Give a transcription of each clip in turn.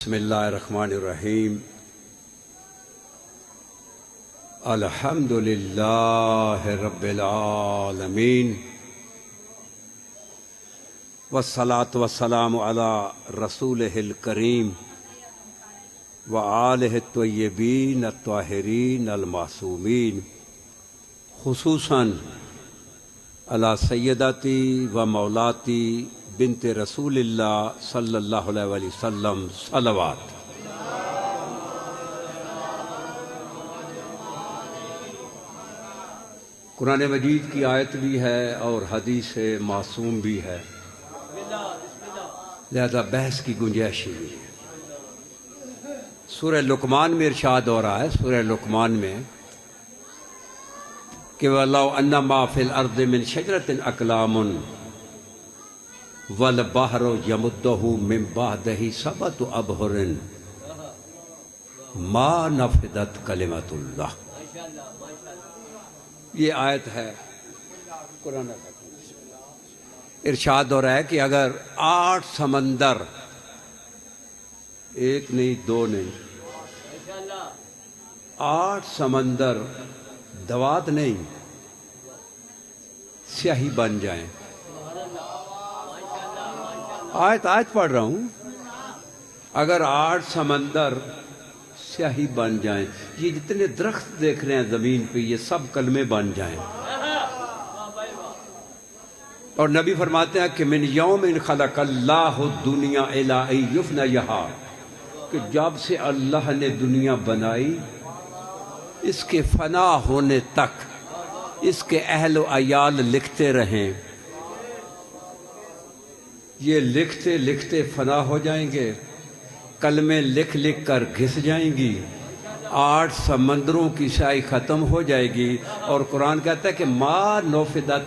بسم اللہ الرحمن الرحیم الحمد للہ رب العالمین والصلاة والسلام علی رسولہ الکریم وآلہ الطیبین الطاہرین المعصومین خصوصاً علی سیدتی و مولاتی بنت رسول اللہ صلی اللہ علیہ وسلم صلوات۔ قرآن مجید کی آیت بھی ہے اور حدیث معصوم بھی ہے، لہذا بحث کی گنجائش ہی نہیں ہے۔ سورہ لقمان میں ارشاد ہو رہا ہے، سورہ لقمان میں کہ وَلَوْ أَنَّ مَا فِي الْأَرْضِ مِنْ شَجَرَةٍ أَقْلَامٌ وَالْبَحْرُ يَمُدُّهُ مِنْ بَعْدِهِ سَبْعَةُ أَبْحُرٍ مَا نَفِدَتْ كَلِمَةُ اللَّهِ۔ یہ آیت ہے قرآن کا، ارشاد ہو رہا ہے کہ اگر 8 سمندر، ایک نہیں دو نہیں، 8 سمندر دوات نہیں سیاہی بن جائیں، آیت پڑھ رہا ہوں، اگر 8 سمندر سیاہی بن جائیں، یہ جتنے درخت دیکھ رہے ہیں زمین پہ یہ سب کلمے بن جائیں، اور نبی فرماتے ہیں کہ من یوم خلق اللہ الدنیا الی ان یفنیہا، کہ جب سے اللہ نے دنیا بنائی اس کے فنا ہونے تک اس کے اہل و عیال لکھتے رہیں، یہ لکھتے لکھتے فنا ہو جائیں گے، کلمیں لکھ لکھ کر گھس جائیں گی، 8 سمندروں کی سیاہی ختم ہو جائے گی، اور قرآن کہتا ہے کہ ما نفدت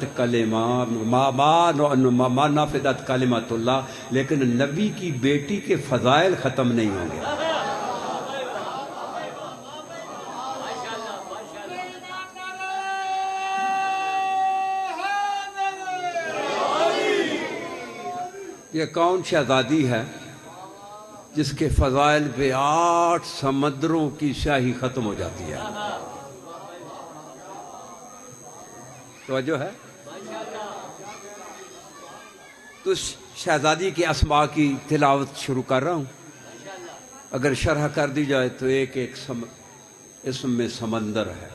کلمۃ اللہ، لیکن نبی کی بیٹی کے فضائل ختم نہیں ہوں گے۔ یہ کون شہزادی ہے جس کے فضائل پہ 8 سمندروں کی سیاہی ختم ہو جاتی ہے؟ توجہ ہے؟ تو شہزادی کے اسماء کی تلاوت شروع کر رہا ہوں، اگر شرح کر دی جائے تو ایک اسم میں سمندر ہے۔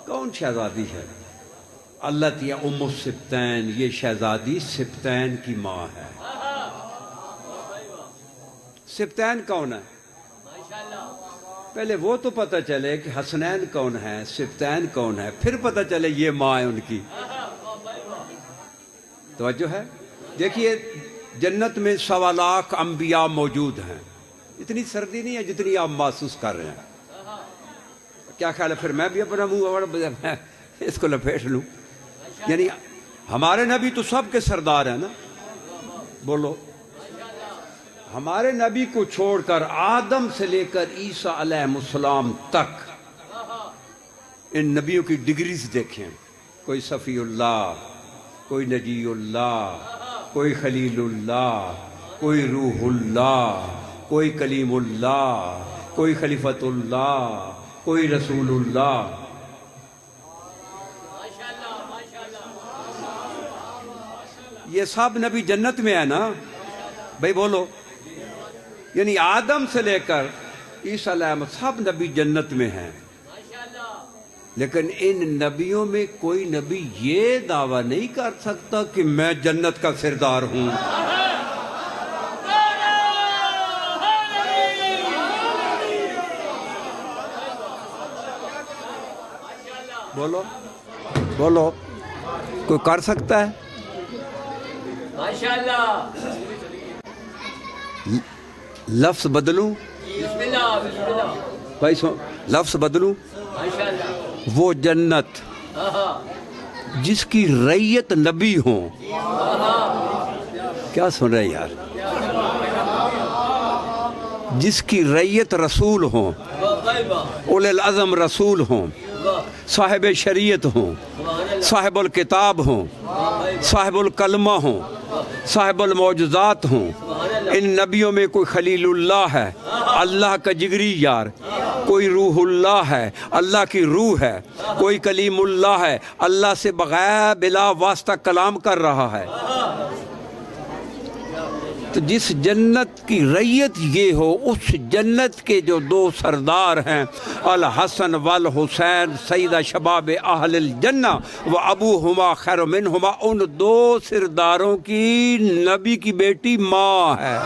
کون شہزادی ہے؟ اللہ ام السبتین، یہ شہزادی سبتین کی ماں ہے۔ سبتین کون ہے؟ پہلے وہ تو پتہ چلے کہ حسنین کون ہے، سبتین کون ہے، پھر پتہ چلے یہ ماں ہے ان کی۔ توجہ ہے؟ دیکھیے جنت میں 1.25 لاکھ انبیاء موجود ہیں، اتنی سردی نہیں ہے جتنی آپ محسوس کر رہے ہیں۔ کیا خیال ہے پھر میں بھی اپنا منہ اس کو لپیٹ لوں؟ یعنی ہمارے نبی تو سب کے سردار ہیں نا، بولو۔ ہمارے نبی کو چھوڑ کر آدم سے لے کر عیسیٰ علیہ السلام تک ان نبیوں کی ڈگریز دیکھیں، کوئی صفی اللہ، کوئی نجی اللہ، کوئی خلیل اللہ، کوئی روح اللہ، کوئی کلیم اللہ، کوئی خلیفت اللہ، کوئی رسول اللہ۔ یہ سب نبی جنت میں ہے نا بھائی، بولو۔ یعنی آدم سے لے کر عیسیٰ علیہ السلام سب نبی جنت میں ہیں، لیکن ان نبیوں میں کوئی نبی یہ دعویٰ نہیں کر سکتا کہ میں جنت کا سردار ہوں۔ بولو بولو، کوئی کر سکتا ہے؟ ماشاءاللہ۔ لفظ بدلوں؟ بسم اللہ بھائی، لفظ بدلوں؟ ماشاءاللہ۔ وہ جنت جس کی ریت نبی ہوں، کیا سن رہے یار، جس کی ریت رسول ہوں، اولی العزم رسول ہوں، صاحب شریعت ہوں، صاحب الکتاب ہوں، صاحب الکلمہ ہوں، صاحب المعجزات ہوں، ان نبیوں میں کوئی خلیل اللہ ہے، اللہ کا جگری یار، کوئی روح اللہ ہے، اللہ کی روح ہے، کوئی کلیم اللہ ہے، اللہ سے بغیر بلا واسطہ کلام کر رہا ہے۔ تو جس جنت کی ریت یہ ہو، اس جنت کے جو دو سردار ہیں، الحسن والحسین سیدہ شباب اہل الجنہ و ابوہما خیر منہما، ان دو سرداروں کی نبی کی بیٹی ماں ہے۔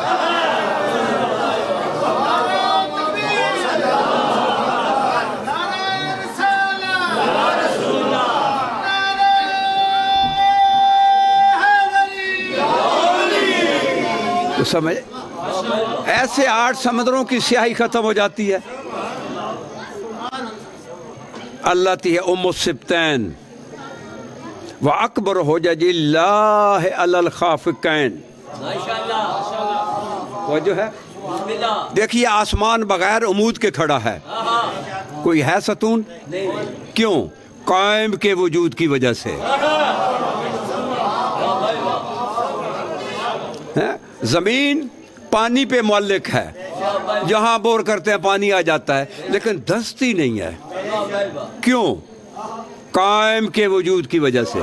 سمجھ ایسے 8 سمندروں کی سیاہی ختم ہو جاتی ہے۔ اللہ تی ہے ام السبتین و اکبر حجج اللہ علی الخافقین۔ وہ جو ہے دیکھیے آسمان بغیر عمود کے کھڑا ہے، کوئی ہے ستون؟ کیوں؟ قائم کے وجود کی وجہ سے۔ زمین پانی پہ معلق ہے، جہاں بور کرتے ہیں پانی آ جاتا ہے، لیکن دھستی نہیں ہے۔ کیوں؟ قائم کے وجود کی وجہ سے۔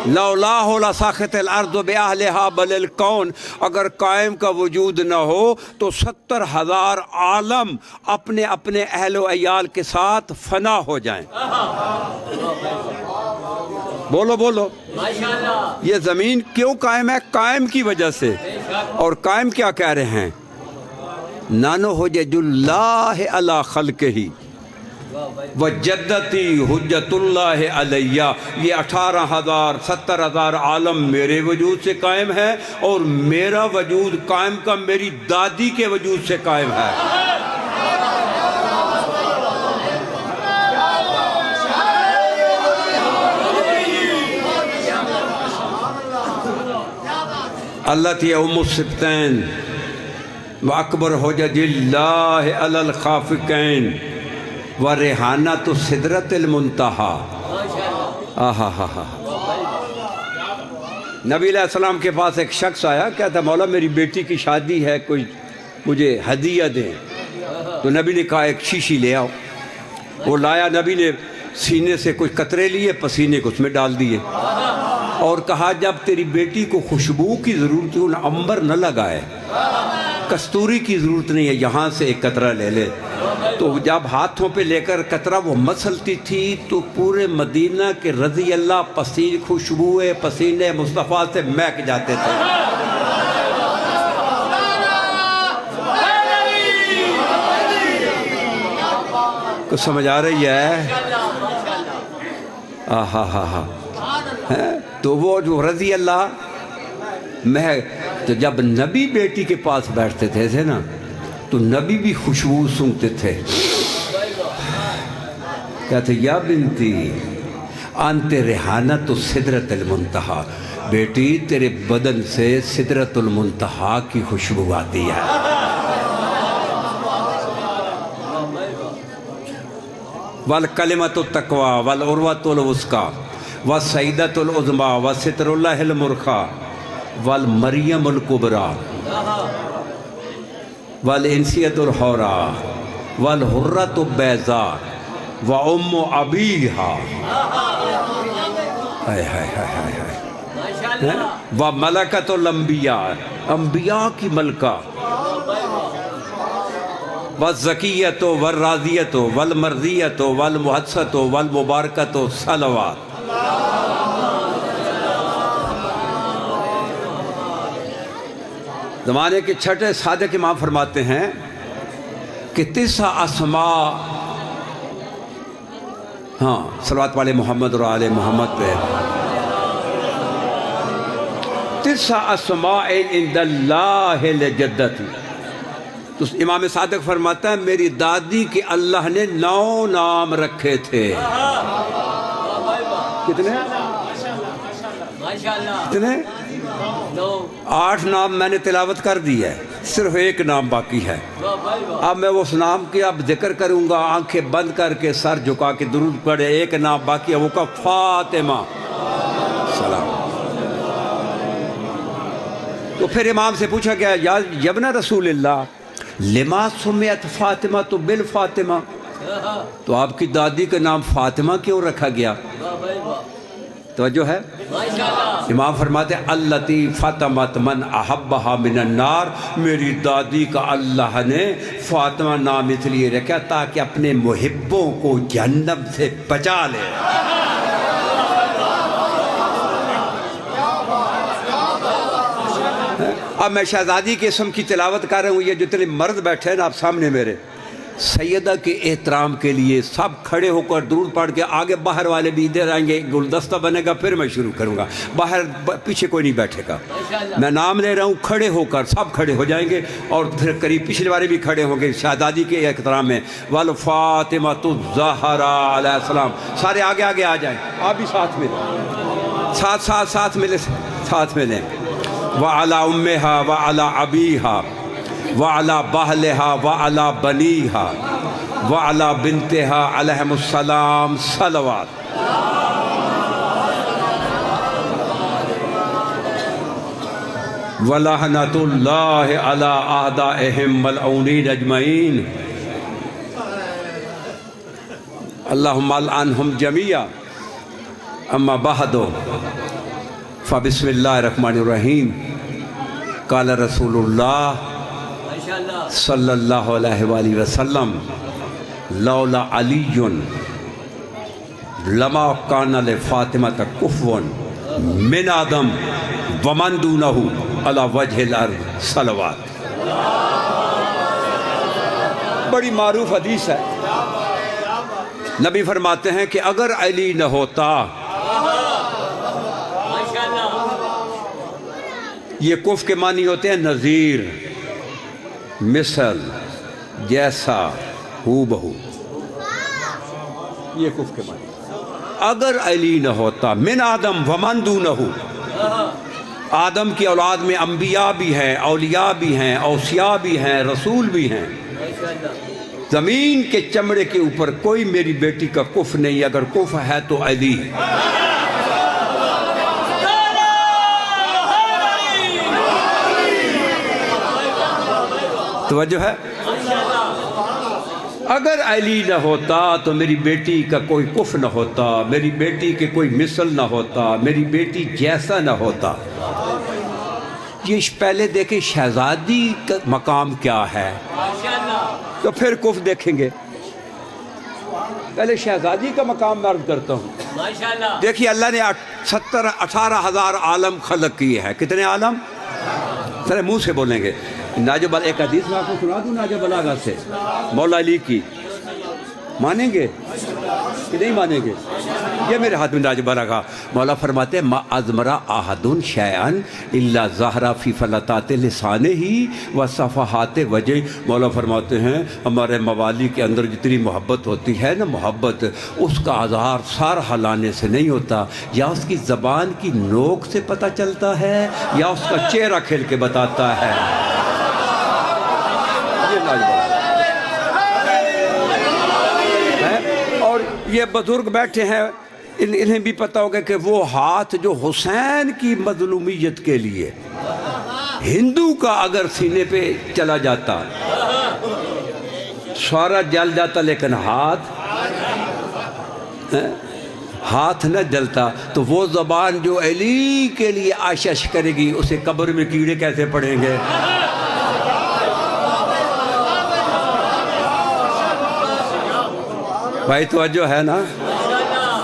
لولاہ لساخت الارض باہلہا بل الکون، اگر قائم کا وجود نہ ہو تو 70,000 عالم اپنے اپنے اہل و عیال کے ساتھ فنا ہو جائیں۔ بولو بولو، یہ زمین کیوں قائم ہے؟ قائم کی وجہ سے۔ اور قائم کیا کہہ رہے ہیں؟ نانو حجج اللہ علی خلقہ وجدتی حجت اللہ علیہ، یہ 18,000 70,000 عالم میرے وجود سے قائم ہے، اور میرا وجود قائم کا میری دادی کے وجود سے قائم ہے۔ اللہ تی ام السبتین و اکبر حجج اللہ علی الخافقین و ریحانۃ سدرۃ المنتہا۔ نبی علیہ السلام کے پاس ایک شخص آیا، کہتا مولا میری بیٹی کی شادی ہے، کوئی مجھے ہدیہ دیں۔ تو نبی نے کہا ایک شیشی لے آؤ۔ وہ لایا، نبی نے سینے سے کچھ قطرے لیے، پسینے کو اس میں ڈال دیے، اور کہا جب تیری بیٹی کو خوشبو کی ضرورت ہو، عنبر نہ لگائے، کستوری کی ضرورت نہیں ہے، یہاں سے ایک قطرہ لے لے۔ تو جب ہاتھوں پہ لے کر قطرہ وہ مسلتی تھی تو پورے مدینہ کے رضی اللہ خوشبوئے پسینے مصطفیٰ سے مہک جاتے تھے۔ کچھ سمجھ آ رہی ہے؟ تو وہ جو رضی اللہ تو جب نبی بیٹی کے پاس بیٹھتے تھے نا، تو نبی بھی خوشبو سنتے تھے، کہتے یا بنتی انت ریحانۃ سدرۃ المنتہا، بیٹی تیرے بدن سے سدرۃ المنتہا کی خوشبو آتی ہے۔ والکلمۃ التقویٰ والعروۃ الوثقیٰ والسیدۃ العظمیٰ وستر اللہ المرخیٰ والمریم الکبریٰ والانسیۃ الحوریٰ والحرۃ البیضاء وام ابیہا وملکۃ الانبیاء، انبیاء کی ملکہ، والزکیۃ والراضیۃ والمرضیۃ والمحدثۃ والمبارکۃ صلوات۔ زمانے کے چھٹے صادق امام فرماتے ہیں کہ 9 اسماء، صلوات والے محمد اور آل محمد پہ، 9 اسماء عند اللہ لجدتی۔ تو امام صادق فرماتا ہے میری دادی کے اللہ نے 9 نام رکھے تھے۔ کتنے؟ کتنے؟ 8 نام میں نے تلاوت کر دی ہے، صرف 1 نام باقی ہے۔ اب میں اس نام کی اب ذکر کروں گا، آنکھیں بند کر کے سر جھکا کے درود پڑھے۔ 1 نام باقی ہے، وہ کا فاطمہ۔ سلام تو پھر امام سے پوچھا گیا یا ابن رسول اللہ لما سمیت فاطمہ تو بال فاطمہ، تو آپ کی دادی کا نام فاطمہ کیوں رکھا گیا؟ توجہ ہے؟ امام فرماتے ہیں اللتی فاطمت من احبہا من النار، میری دادی کا اللہ نے فاطمہ نام اس لیے رکھا تاکہ اپنے محبوں کو جہنم سے بچا لے۔ اب میں شہزادی کے اسم کی تلاوت کر رہا ہوں، یہ جتنے مرد بیٹھے ہیں نا آپ سامنے میرے، سیدہ کے احترام کے لیے سب کھڑے ہو کر درود پڑھ کے آگے باہر والے بھی ادھر آئیں گے، گلدستہ بنے گا، پھر میں شروع کروں گا، باہر پیچھے کوئی نہیں بیٹھے گا، میں نام لے رہا ہوں، کھڑے ہو کر سب کھڑے ہو جائیں گے اور پھر قریب پچھلے والے بھی کھڑے ہوں گے شہزادی کے احترام میں، والفاطمۃ الزہرا علیہ السلام، سارے آگے آگے آ جائیں، آپ بھی ساتھ میں ساتھ میں لیں، وعلی امہا وعلی ابیہا وعلی بہلہا وعلی بنیہا وعلی بنتہا علیہم السلام صلوات۔ ولعنۃ اللہ علی اعدائہم ملعونین اجمعین، اللہم العنہم جمیعا۔ اما بعد فبسم اللہ الرحمن الرحیم، قال رسول اللہ صلی اللہ علیہ وآلہ وسلم لولا علی لما کان لفاطمۃ کفو من آدم ومن دونہ علی وجہ الارض صلوات۔ بڑی معروف حدیث ہے، نبی فرماتے ہیں کہ اگر علی نہ ہوتا، یہ کف کے معنی ہوتے ہیں نظیر، مثل، جیسا، ہو بہو، یہ کف کے معنی۔ اگر علی نہ ہوتا، من آدم ومن دونہ، آدم کی اولاد میں انبیاء بھی ہیں، اولیاء بھی ہیں، اوصیاء بھی ہیں، رسول بھی ہیں، زمین کے چمڑے کے اوپر کوئی میری بیٹی کا کف نہیں، اگر کف ہے تو علی۔ توجہ ہے؟ اگر علی نہ ہوتا تو میری بیٹی کا کوئی کف نہ ہوتا، میری بیٹی کے کوئی مثل نہ ہوتا، میری بیٹی جیسا نہ ہوتا۔ یہ پہلے دیکھیں شہزادی کا مقام کیا ہے، تو پھر کف دیکھیں گے۔ پہلے شہزادی کا مقام میں عرض کرتا ہوں۔ دیکھیے اللہ نے 18,000 عالم خلق کیے ہیں۔ کتنے عالم؟ سر منہ سے بولیں گے۔ ناجو بلاغہ، ایک حدیث میں آپ کو سنا دوں ناجو بلاغہ سے، مولا علی کی، مانیں گے کہ نہیں مانیں گے؟ یہ میرے ہاتھ میں ناجو بلاغہ، مولا فرماتے ہیں ما ازمرا احدن شیئن الا ظہر فی فلتات لسانہ و صفحات وجہ۔ مولا فرماتے ہیں ہمارے موالی کے اندر جتنی محبت ہوتی ہے نا، محبت اس کا اظہار سار ہلانے سے نہیں ہوتا، یا اس کی زبان کی نوک سے پتہ چلتا ہے یا اس کا چہرہ کھل کے بتاتا ہے۔ اور یہ بزرگ بیٹھے ہیں، انہیں بھی پتہ ہوگا کہ وہ ہاتھ جو حسین کی مظلومیت کے لیے ہندو کا اگر سینے پہ چلا جاتا، سارا جل جاتا لیکن ہاتھ نہ جلتا، تو وہ زبان جو علی کے لیے آشش کرے گی، اسے قبر میں کیڑے کیسے پڑیں گے؟ بھائی توجہ ہے نا،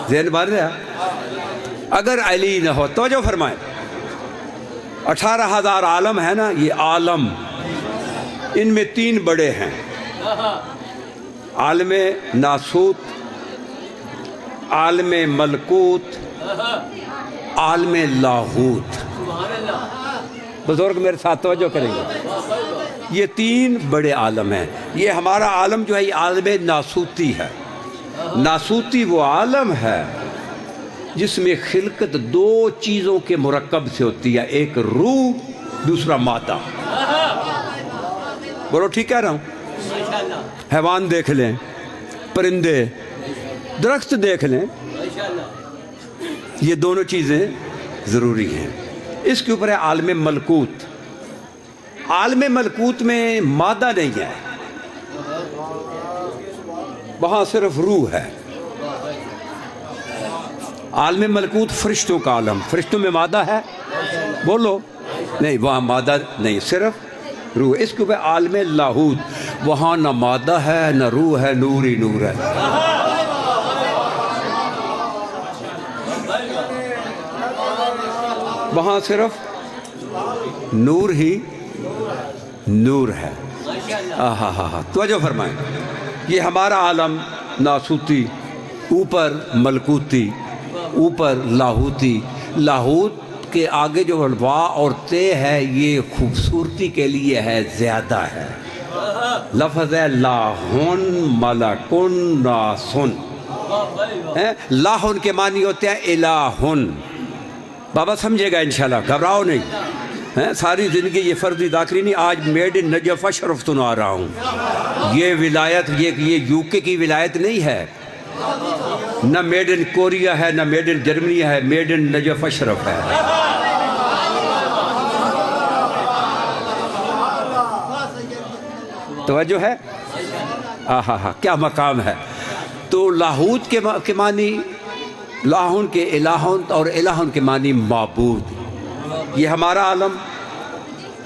ذہن بن رہا؟ اگر علی نہ ہو، توجہ فرمائیں، 18,000 عالم ہے نا، یہ عالم، ان میں 3 بڑے ہیں، عالم ناسوت، عالم ملکوت، عالم لاہوت۔ بزرگ میرے ساتھ توجہ کریں گے، یہ 3 بڑے عالم ہیں۔ یہ ہمارا عالم جو ہے یہ عالم ناسوتی ہے۔ ناسوتی وہ عالم ہے جس میں خلقت 2 چیزوں کے مرکب سے ہوتی ہے، ایک روح، دوسرا مادہ۔ بولو ٹھیک کہہ رہا ہوں؟ حیوان دیکھ لیں، پرندے، درخت دیکھ لیں، یہ دونوں چیزیں ضروری ہیں۔ اس کے اوپر ہے عالم ملکوت، عالم ملکوت میں مادہ نہیں ہے، وہاں صرف روح ہے۔ عالم ملکوت فرشتوں کا عالم، فرشتوں میں مادہ ہے؟ بولو نہیں، وہاں مادہ نہیں، صرف روح۔ اس کو عالم لاہوت، وہاں نہ مادہ ہے نہ روح ہے، نور ہی نور ہے۔ وہاں صرف نور ہی نور ہے۔ توجہ فرمائیں، یہ ہمارا عالم ناسوتی، اوپر ملکوتی، اوپر لاہوتی۔ لاہوت کے آگے جو وا اور تے ہے یہ خوبصورتی کے لیے ہے، زیادہ ہے۔ لفظ ہے لاہن ملکن ناسن۔ لاہن کے معنی ہوتے ہیں الہن۔ بابا سمجھے گا انشاءاللہ، گھبراؤ نہیں۔ ساری زندگی یہ فرضی داخلی نہیں، آج میڈ ان نجف اشرف سنا رہا ہوں۔ یہ ولایت، یہ یو کے کی ولایت نہیں ہے، نہ میڈ ان کوریا ہے، نہ میڈ ان جرمنی ہے، میڈ ان نجف اشرف ہے۔ توجہ ہے؟ کیا مقام ہے۔ تو لاہوت کے معنی لاہن کے الہن، اور الہن کے معنی معبود۔ یہ ہمارا عالم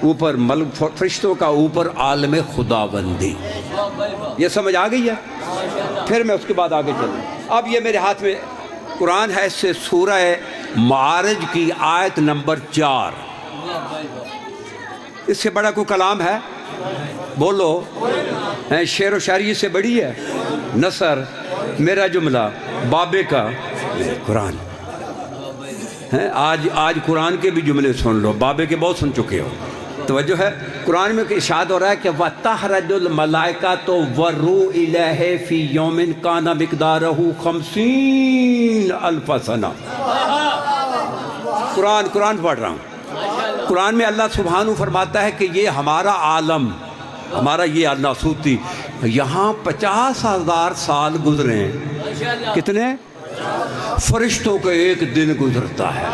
اوپر فرشتوں کا، اوپر عالم خداوندی۔ یہ سمجھ آ گئی ہے؟ پھر میں اس کے بعد آگے چلوں۔ اب یہ میرے ہاتھ میں قرآن ہے، اس سے سورہ معارج کی آیت نمبر 4۔ اس سے بڑا کوئی کلام ہے؟ بولو، شعر و شاعری سے بڑی ہے؟ نثر، میرا جملہ، بابے کا قرآن۔ آج قرآن کے بھی جملے سن لو، بابے کے بہت سن چکے ہو۔ توجہ ہے، قرآن میں ارشاد ہو رہا ہے کہ وَتَحْرَجُ الْمَلَائِكَةُ وَالرُّوحُ إِلَيْهِ فِي يَوْمٍ كَانَ مِقْدَارُهُ 50,000 سنہ۔ قرآن پڑھ رہا ہوں۔ قرآن میں اللہ سبحانہ فرماتا ہے کہ یہ ہمارا عالم، ہمارا یہ ناسوتی، یہاں 50,000 سال گزرے ہیں۔ کتنے؟ فرشتوں کا ایک دن گزرتا ہے۔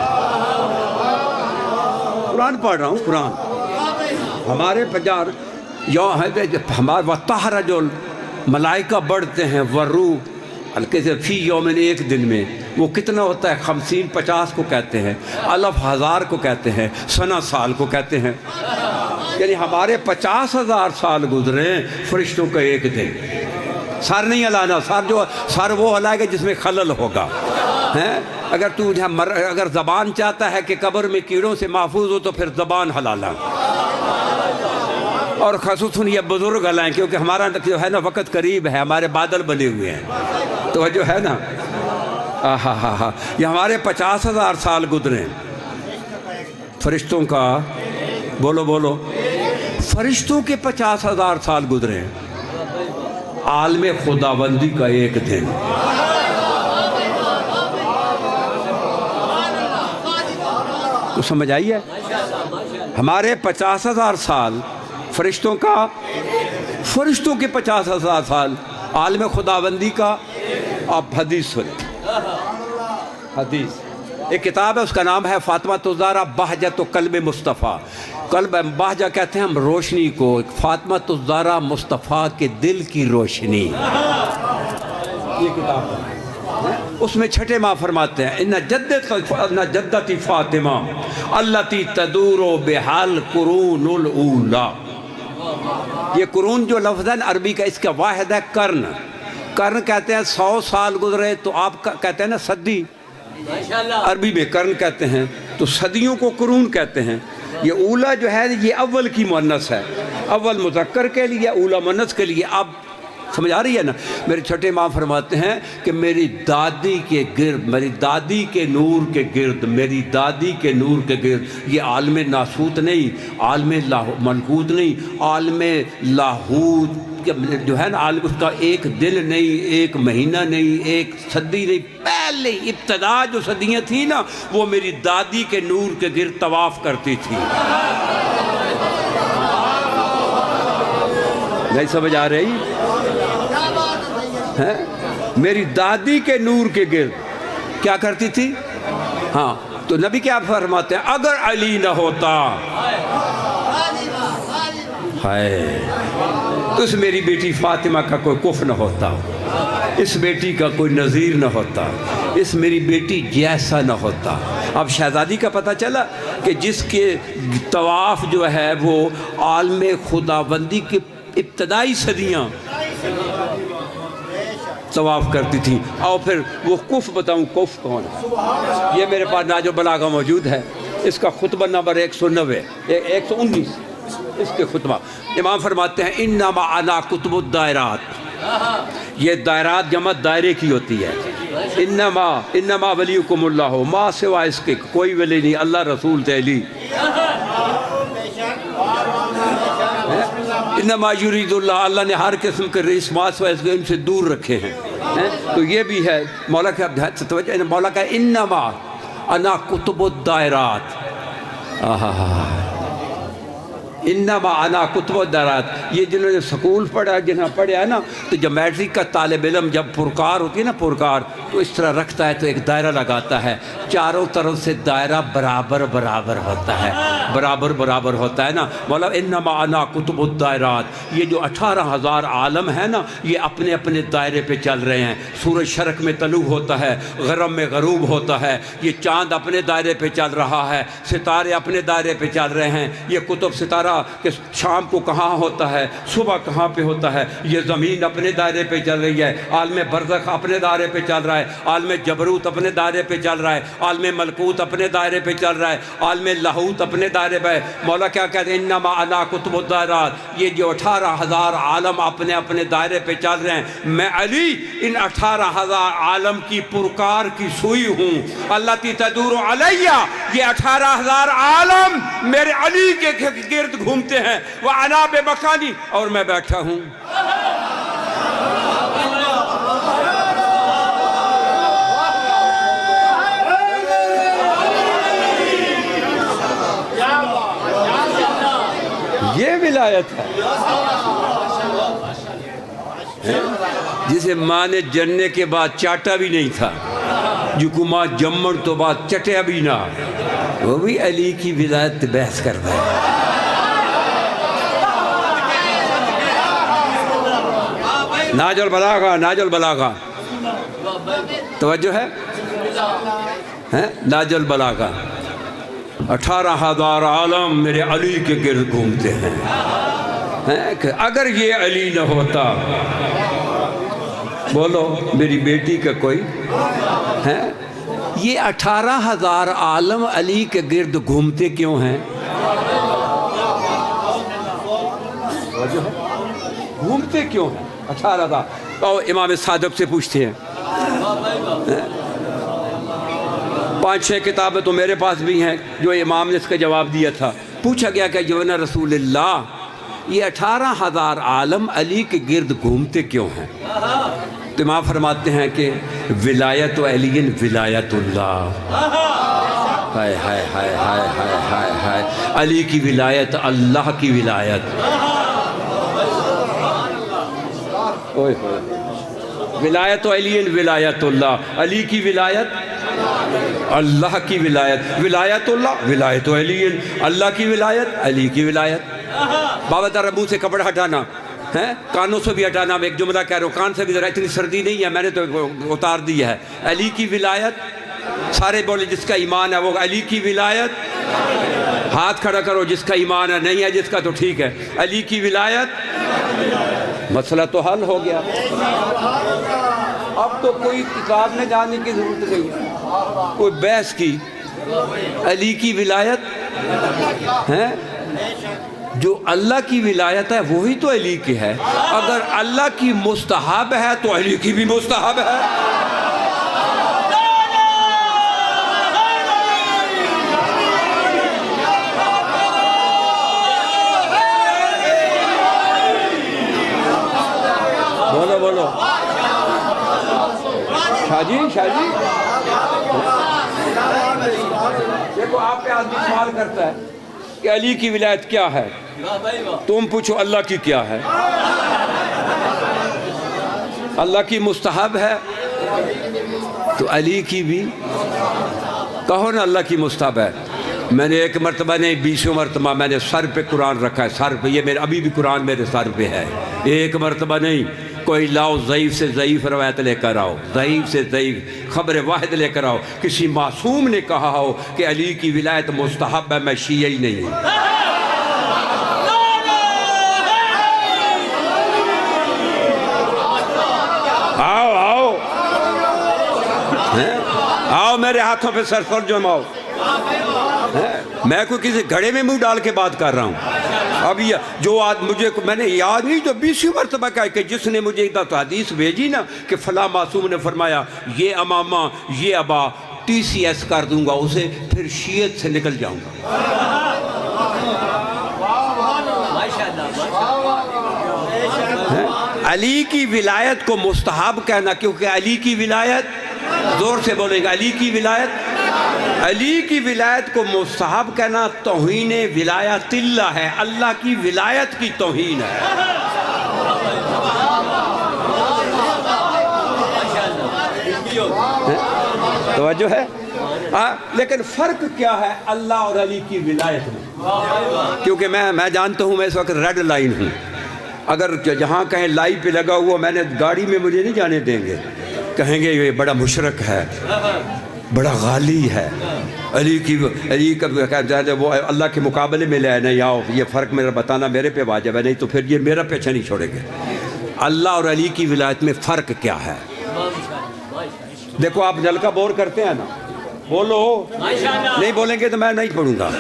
قرآن پڑھ رہا ہوں، قرآن۔ ہمارے ہمارے وَتَحْرَجُ الملائکہ بڑھتے ہیں، وَالرُّوحُ ہلکے سے فی یومن، ایک دن میں۔ وہ کتنا ہوتا ہے؟ 50، 50 کو کہتے ہیں، الف ہزار کو کہتے ہیں، سنہ سال کو کہتے ہیں۔ یعنی ہمارے 50,000 سال گزرے ہیں، فرشتوں کا ایک دن۔ سر نہیں ہلانا، سر وہ ہلائے گا جس میں خلل ہوگا۔ اگر زبان چاہتا ہے کہ قبر میں کیڑوں سے محفوظ ہو تو پھر زبان ہلانا، اور خصوصاً یہ بزرگ ہلائیں، کیونکہ ہمارا جو ہے نا وقت قریب ہے، ہمارے بادل بنے ہوئے ہیں۔ تو جو ہے نا یہ ہمارے 50,000 سال گزرے ہیں، فرشتوں کا بولو فرشتوں کے 50,000 سال گزرے ہیں، عالم خداوندی کا ایک دن۔ تو سمجھ آئی ہے؟ ہمارے 50,000 سال فرشتوں کے 50,000 سال عالم خداوندی کا۔ آپ حدیث سنیں، حدیث ایک کتاب ہے، اس کا نام ہے فاطمہ الزہرا بہجت قلب مصطفیٰ۔ قلب بہجہ کہتے ہیں ہم روشنی کو، فاطمہ الزہرا مصطفیٰ کے دل کی روشنی۔ یہ کتاب ہے، اس میں چھٹے ماں فرماتے ہیں ان جدتی فاطمہ التی تدور بحال قرون الاولا۔ یہ قرون جو لفظ ہے عربی کا، اس کا واحد ہے قرن۔ قرن کہتے ہیں 100 سال گزرے، تو آپ کہتے ہیں نا صدی، عربی میں قرن کہتے ہیں، تو صدیوں کو قرون کہتے ہیں۔ یہ اولا جو ہے یہ اول کی مؤنث ہے، اول مذکر کے لیے، اولا مؤنث کے لیے۔ اب سمجھ آ رہی ہے نا؟ میرے چھٹے ماں فرماتے ہیں کہ میری دادی کے گرد، میری دادی کے نور کے گرد، میری دادی کے نور کے گرد، یہ عالم ناسوت نہیں، عالم ملکوت نہیں، عالم لاہوت جو ہے نا، عالم اس کا ایک دن نہیں، ایک مہینہ نہیں، ایک صدی نہیں، پہلے ابتدا جو صدیاں تھیں نا، وہ میری دادی کے نور کے گرد طواف کرتی تھی۔ نہیں سمجھ آ رہی؟ میری دادی کے نور کے گرد کیا کرتی تھی؟ تو نبی کیا فرماتے ہیں؟ اگر علی نہ ہوتا ہائے، تو اس میری بیٹی فاطمہ کا کوئی کف نہ ہوتا، اس بیٹی کا کوئی نظیر نہ ہوتا، اس میری بیٹی جیسا نہ ہوتا۔ اب شہزادی کا پتہ چلا کہ جس کے طواف جو ہے وہ عالم خداوندی کی ابتدائی صدیاں طواف کرتی تھی۔ اور پھر وہ کف بتاؤں، کف کون ہے؟ یہ میرے پاس ناج البلاغہ موجود ہے، اس کا خطبہ نمبر 190 119 اس کے خطبہ۔ امام فرماتے ہیں انما انا کتب الدائرات، یہ دائرات جمع دائرے کی ہوتی ہے۔ انما ولیکم اللہ، ما سوا اس کے کوئی ولی نہیں، اللہ رسول علی۔ انما یرید اللہ، اللہ نے ہر قسم کے رسمات ان سے دور رکھے ہیں۔ تو یہ بھی ہے مولا کا توجہ، مولا کا انما انا کتب الدائرات، انما انا کتب الدائرات۔ یہ جنہوں نے سکول پڑھا، جنہوں نے پڑھا ہے نا، تو جب میٹرک کا طالب علم جب پرکار ہوتی ہے نا، پرکار تو اس طرح رکھتا ہے، تو ایک دائرہ لگاتا ہے، چاروں طرف سے دائرہ برابر برابر ہوتا ہے، برابر برابر ہوتا ہے نا۔ مولا انما انا کتب الدائرات، یہ جو 18,000 عالم ہے نا، یہ اپنے اپنے دائرے پہ چل رہے ہیں۔ سورج شرق میں طلوع ہوتا ہے، غرب میں غروب ہوتا ہے، یہ چاند اپنے دائرے پہ چل رہا ہے، ستارے اپنے دائرے پہ چل رہے ہیں۔ یہ کتب ستارہ کہ شام کو کہاں ہوتا ہے، صبح کہاں پہ ہوتا ہے، یہ زمین اپنے دائرے پہ چل رہی ہے، عالم برزخ اپنے دائرے پہ چل رہا ہے، عالم جبروت اپنے دائرے پہ چل رہا ہے، عالم ملکوت اپنے دائرے پہ چل رہا ہے، عالم لاہوت اپنے دائرے پہ۔ مولا کیا کہتے ہیں انما انا کتب الدائرات، یہ جو 18,000 عالم اپنے اپنے دائرے پہ چل رہے ہیں، میں علی ان 18,000 عالم کی پرکار کی سوئی ہوں۔ اللہ تدور علیہ، یہ 18,000 عالم میرے علی کے گرد گھومتے ہیں، وَأَنَا بِمَكَانِي، اور میں بیٹھا ہوں۔ یہ ولایت ہے جسے ماں نے جننے کے بعد چاٹا بھی نہیں تھا، جو کو ماں جمن تو بعد چٹیا بھی نہ، وہ بھی علی کی ولایت بحث کر رہا ہے۔ ناج البلاغہ، ناج البلاغہ، توجہ ہے ناج البلاغہ۔ 18,000 عالم میرے علی کے گرد گھومتے ہیں، کہ اگر یہ علی نہ ہوتا، بولو میری بیٹی کا کوئی ہے؟ یہ 18,000 عالم علی کے گرد گھومتے کیوں ہیں؟ گھومتے کیوں ہیں 18,000؟ اور امام صادق سے پوچھتے ہیں، 5-6 کتابیں تو میرے پاس بھی ہیں جو امام نے اس کا جواب دیا تھا۔ پوچھا گیا کہ جو نا رسول اللہ، یہ 18,000 عالم علی کے گرد گھومتے کیوں ہیں؟ تو امام فرماتے ہیں کہ ولایت علی ولایت اللہ، ہائے ہائے ہائے ہائے ہائے ہائے ہائے، علی کی ولایت اللہ کی ولایت، ولایت علی ولایت اللہ، علی کی ولایت اللہ کی ولایت، ولایت اللہ ولایت علی، اللہ کی ولایت علی کی ولایت۔ بابا ذرا منہ سے کپڑا ہٹانا ہے، کانوں سے بھی ہٹانا، میں ایک جملہ کہہ رہا ہوں، کان سے بھی ذرا، اتنی سردی نہیں ہے، میں نے تو اتار دی ہے۔ علی کی ولایت، سارے بولے جس کا ایمان ہے وہ علی کی ولایت، ہاتھ کھڑا کرو جس کا ایمان ہے، نہیں ہے جس کا تو ٹھیک ہے، علی کی ولایت، مسئلہ تو حل ہو گیا۔ اب تو کوئی کتاب میں جانے کی ضرورت نہیں ہے، کوئی بحث کی، علی کی ولایت ہے، جو اللہ کی ولایت ہے وہی تو علی کی ہے، اگر اللہ کی مستحب ہے تو علی کی بھی مستحب ہے۔ بولو بولو شاہ جی، شاہ جی، دیکھو آپ پہ آدمی سوال کرتا ہے کہ علی کی ولایت کیا ہے، تم پوچھو اللہ کی کیا ہے؟ اللہ کی مستحب ہے تو علی کی بھی کہو نا اللہ کی مستحب ہے، میں نے ایک مرتبہ نہیں 20 مرتبہ میں نے سر پہ قرآن رکھا ہے، سر پہ، یہ میرے ابھی بھی قرآن میرے سر پہ ہے، ایک مرتبہ نہیں۔ کوئی لاؤ ضعیف سے ضعیف روایت لے کر آؤ، ضعیف سے ضعیف خبر واحد لے کر آؤ، کسی معصوم نے کہا ہو کہ علی کی ولایت مستحب ہے، میں شیعہ ہی نہیں ہوں۔ آؤ آؤ آؤ میرے ہاتھوں پہ سر پر جماؤ۔ میں کوئی کسی گھڑے میں منہ ڈال کے بات کر رہا ہوں۔ اب یہ جو مجھے میں نے یاد نہیں جو 20 مرتبہ کہا کہ جس نے مجھے ایک تو حدیث بھیجی نا کہ فلاں معصوم نے فرمایا یہ امامہ یہ ابا TCS کر دوں گا اسے، پھر شیعت سے نکل جاؤں گا۔ علی کی ولایت کو مستحب کہنا، کیونکہ علی کی ولایت، زور سے بولیں گے، علی کی ولایت کو مستحب کہنا توہین ولایت اللہ ہے، اللہ کی ولایت کی توہین ہے۔ توجہ ہے؟ لیکن فرق کیا ہے اللہ اور علی کی ولایت میں؟ کیونکہ میں جانتا ہوں میں اس وقت ریڈ لائن ہوں، اگر جہاں کہیں لائی پہ لگا ہوا میں نے گاڑی میں مجھے نہیں جانے دیں گے، کہیں گے یہ بڑا مشرک ہے، بڑا غالی ہے، علی کا وہ اللہ کے مقابلے میں لے آئے نہیں، آؤ یہ فرق میرا بتانا میرے پہ واجب ہے، نہیں تو پھر یہ میرا پیچھے نہیں چھوڑیں گے۔ اللہ اور علی کی ولایت میں فرق کیا ہے؟ دیکھو آپ نل کا بور کرتے ہیں نا، بولو، نہیں بولیں گے تو میں نہیں پڑھوں گا۔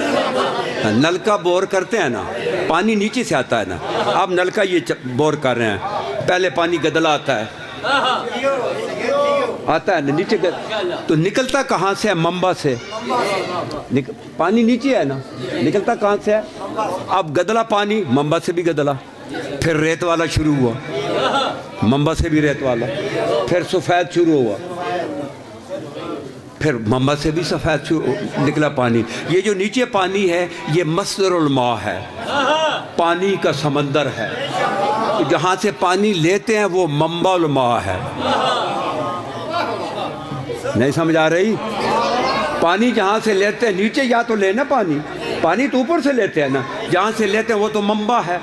نل کا بور کرتے ہیں نا، پانی نیچے سے آتا ہے نا، آپ نل کا یہ بور کر رہے ہیں، پہلے پانی گدلا آتا ہے نیچے، تو نکلتا کہاں سے ہے؟ منبع سے، پانی نیچے ہے نا، نکلتا کہاں سے ہے؟ اب گدلا پانی منبع سے بھی گدلا، پھر ریت والا شروع ہوا، منبع سے بھی ریت والا، پھر سفید شروع ہوا، پھر منبع سے بھی سفید نکلا پانی۔ یہ جو نیچے پانی ہے یہ مصدر الماء ہے، پانی کا سمندر ہے، جہاں سے پانی لیتے ہیں وہ منبع الماء ہے۔ نہیں سمجھ آ رہی؟ پانی جہاں سے لیتے ہیں نیچے یا تو لینا پانی تو اوپر سے لیتے ہیں نا، جہاں سے لیتے ہیں وہ تو منبع ہے،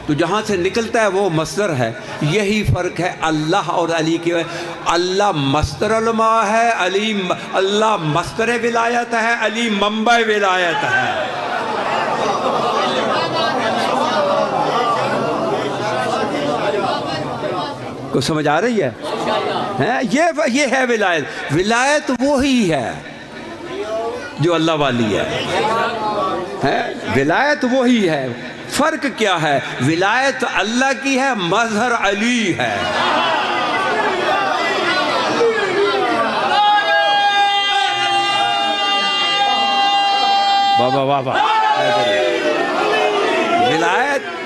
تو جہاں سے نکلتا ہے وہ مصدر ہے۔ یہی فرق ہے اللہ اور علی کے، اللہ مصدر الماء ہے، اللہ مصدر ولایت ہے، علی منبع ولایت ہے۔ کو سمجھ آ رہی ہے؟ یہ ہے ولایت وہی ہے جو اللہ والی ہے، ولایت وہی ہے۔ فرق کیا ہے؟ ولایت اللہ کی ہے، مظہر علی ہے۔ بابا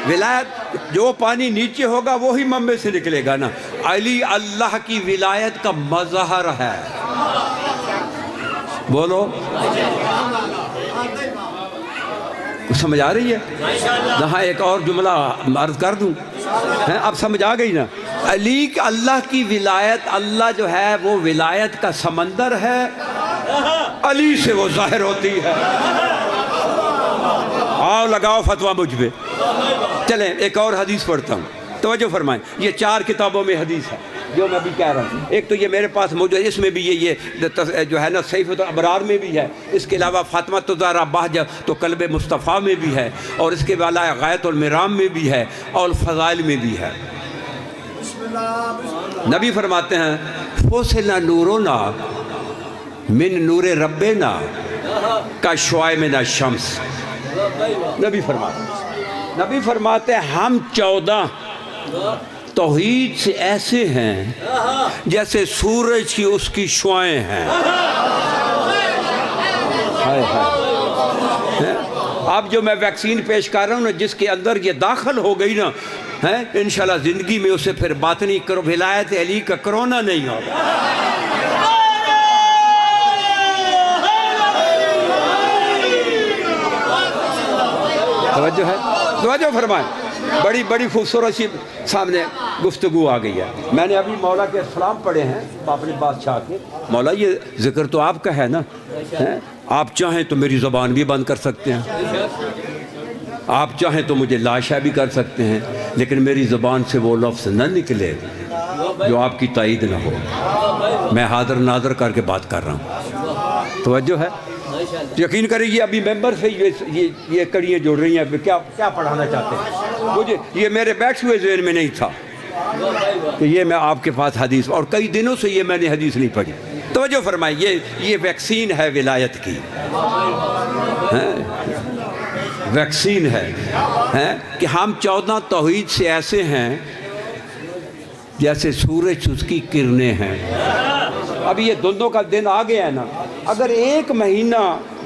ولایت جو پانی نیچے ہوگا وہی منبع سے نکلے گا نا۔ علی اللہ کی ولایت کا مظہر ہے، بولو سمجھ آ رہی ہے؟ یہاں ایک اور جملہ عرض کر دوں، اب سمجھ آ گئی نا؟ علی اللہ کی ولایت، اللہ جو ہے وہ ولایت کا سمندر ہے، علی سے وہ ظاہر ہوتی ہے۔ آؤ لگاؤ فتویٰ مجھ پہ۔ چلیں ایک اور حدیث پڑھتا ہوں، توجہ فرمائیں، یہ 4 کتابوں میں حدیث ہے جو میں بھی کہہ رہا ہوں۔ ایک تو یہ میرے پاس موجود ہے، اس میں بھی یہ جو ہے نا صحیفۃ الابرار میں بھی ہے، اس کے علاوہ فاطمہ الزہرا بہجہ تو قلب مصطفیٰ میں بھی ہے، اور اس کے علاوہ غایۃ المرام میں بھی ہے، اور فضائل میں بھی ہے۔ نبی فرماتے ہیں فصل نورنا من نور ربنا کشعاع من الشمس۔ نبی فرماتے ہیں ہم 14 توحید سے ایسے ہیں جیسے سورج کی اس کی شعائیں ہیں۔ اب جو میں ویکسین پیش کر رہا ہوں نا، جس کے اندر یہ داخل ہو گئی نا، انشاءاللہ زندگی میں اسے پھر باطنی ولایت علی کا کرونا نہیں ہوگا۔ توجہ ہے؟ توجہ فرمائیں، بڑی خوبصورت سی سامنے گفتگو آ گئی ہے۔ میں نے ابھی مولا کے سلام پڑھے ہیں، اپنے بادشاہ کے، مولا یہ ذکر تو آپ کا ہے نا، آپ چاہیں تو میری زبان بھی بند کر سکتے ہیں، آپ چاہیں تو مجھے لاشا بھی کر سکتے ہیں، لیکن میری زبان سے وہ لفظ نہ نکلے جو آپ کی تائید نہ ہو۔ میں حاضر ناظر کر کے بات کر رہا ہوں، توجہ ہے؟ یقین کریں یہ ابھی ممبر سے یہ کڑیاں جوڑ رہی ہیں، کیا پڑھانا چاہتے ہیں مجھے؟ یہ میرے بیٹھے ہوئے ذہن میں نہیں تھا کہ یہ میں آپ کے پاس حدیث، اور کئی دنوں سے یہ میں نے حدیث نہیں پڑھی۔ توجہ فرمائیے، یہ ویکسین ہے ولایت کی، ویکسین ہے کہ ہم 14 توحید سے ایسے ہیں جیسے سورج اس کی کرنیں ہیں۔ اب یہ دھندوں کا دن آ گیا ہے نا، اگر ایک مہینہ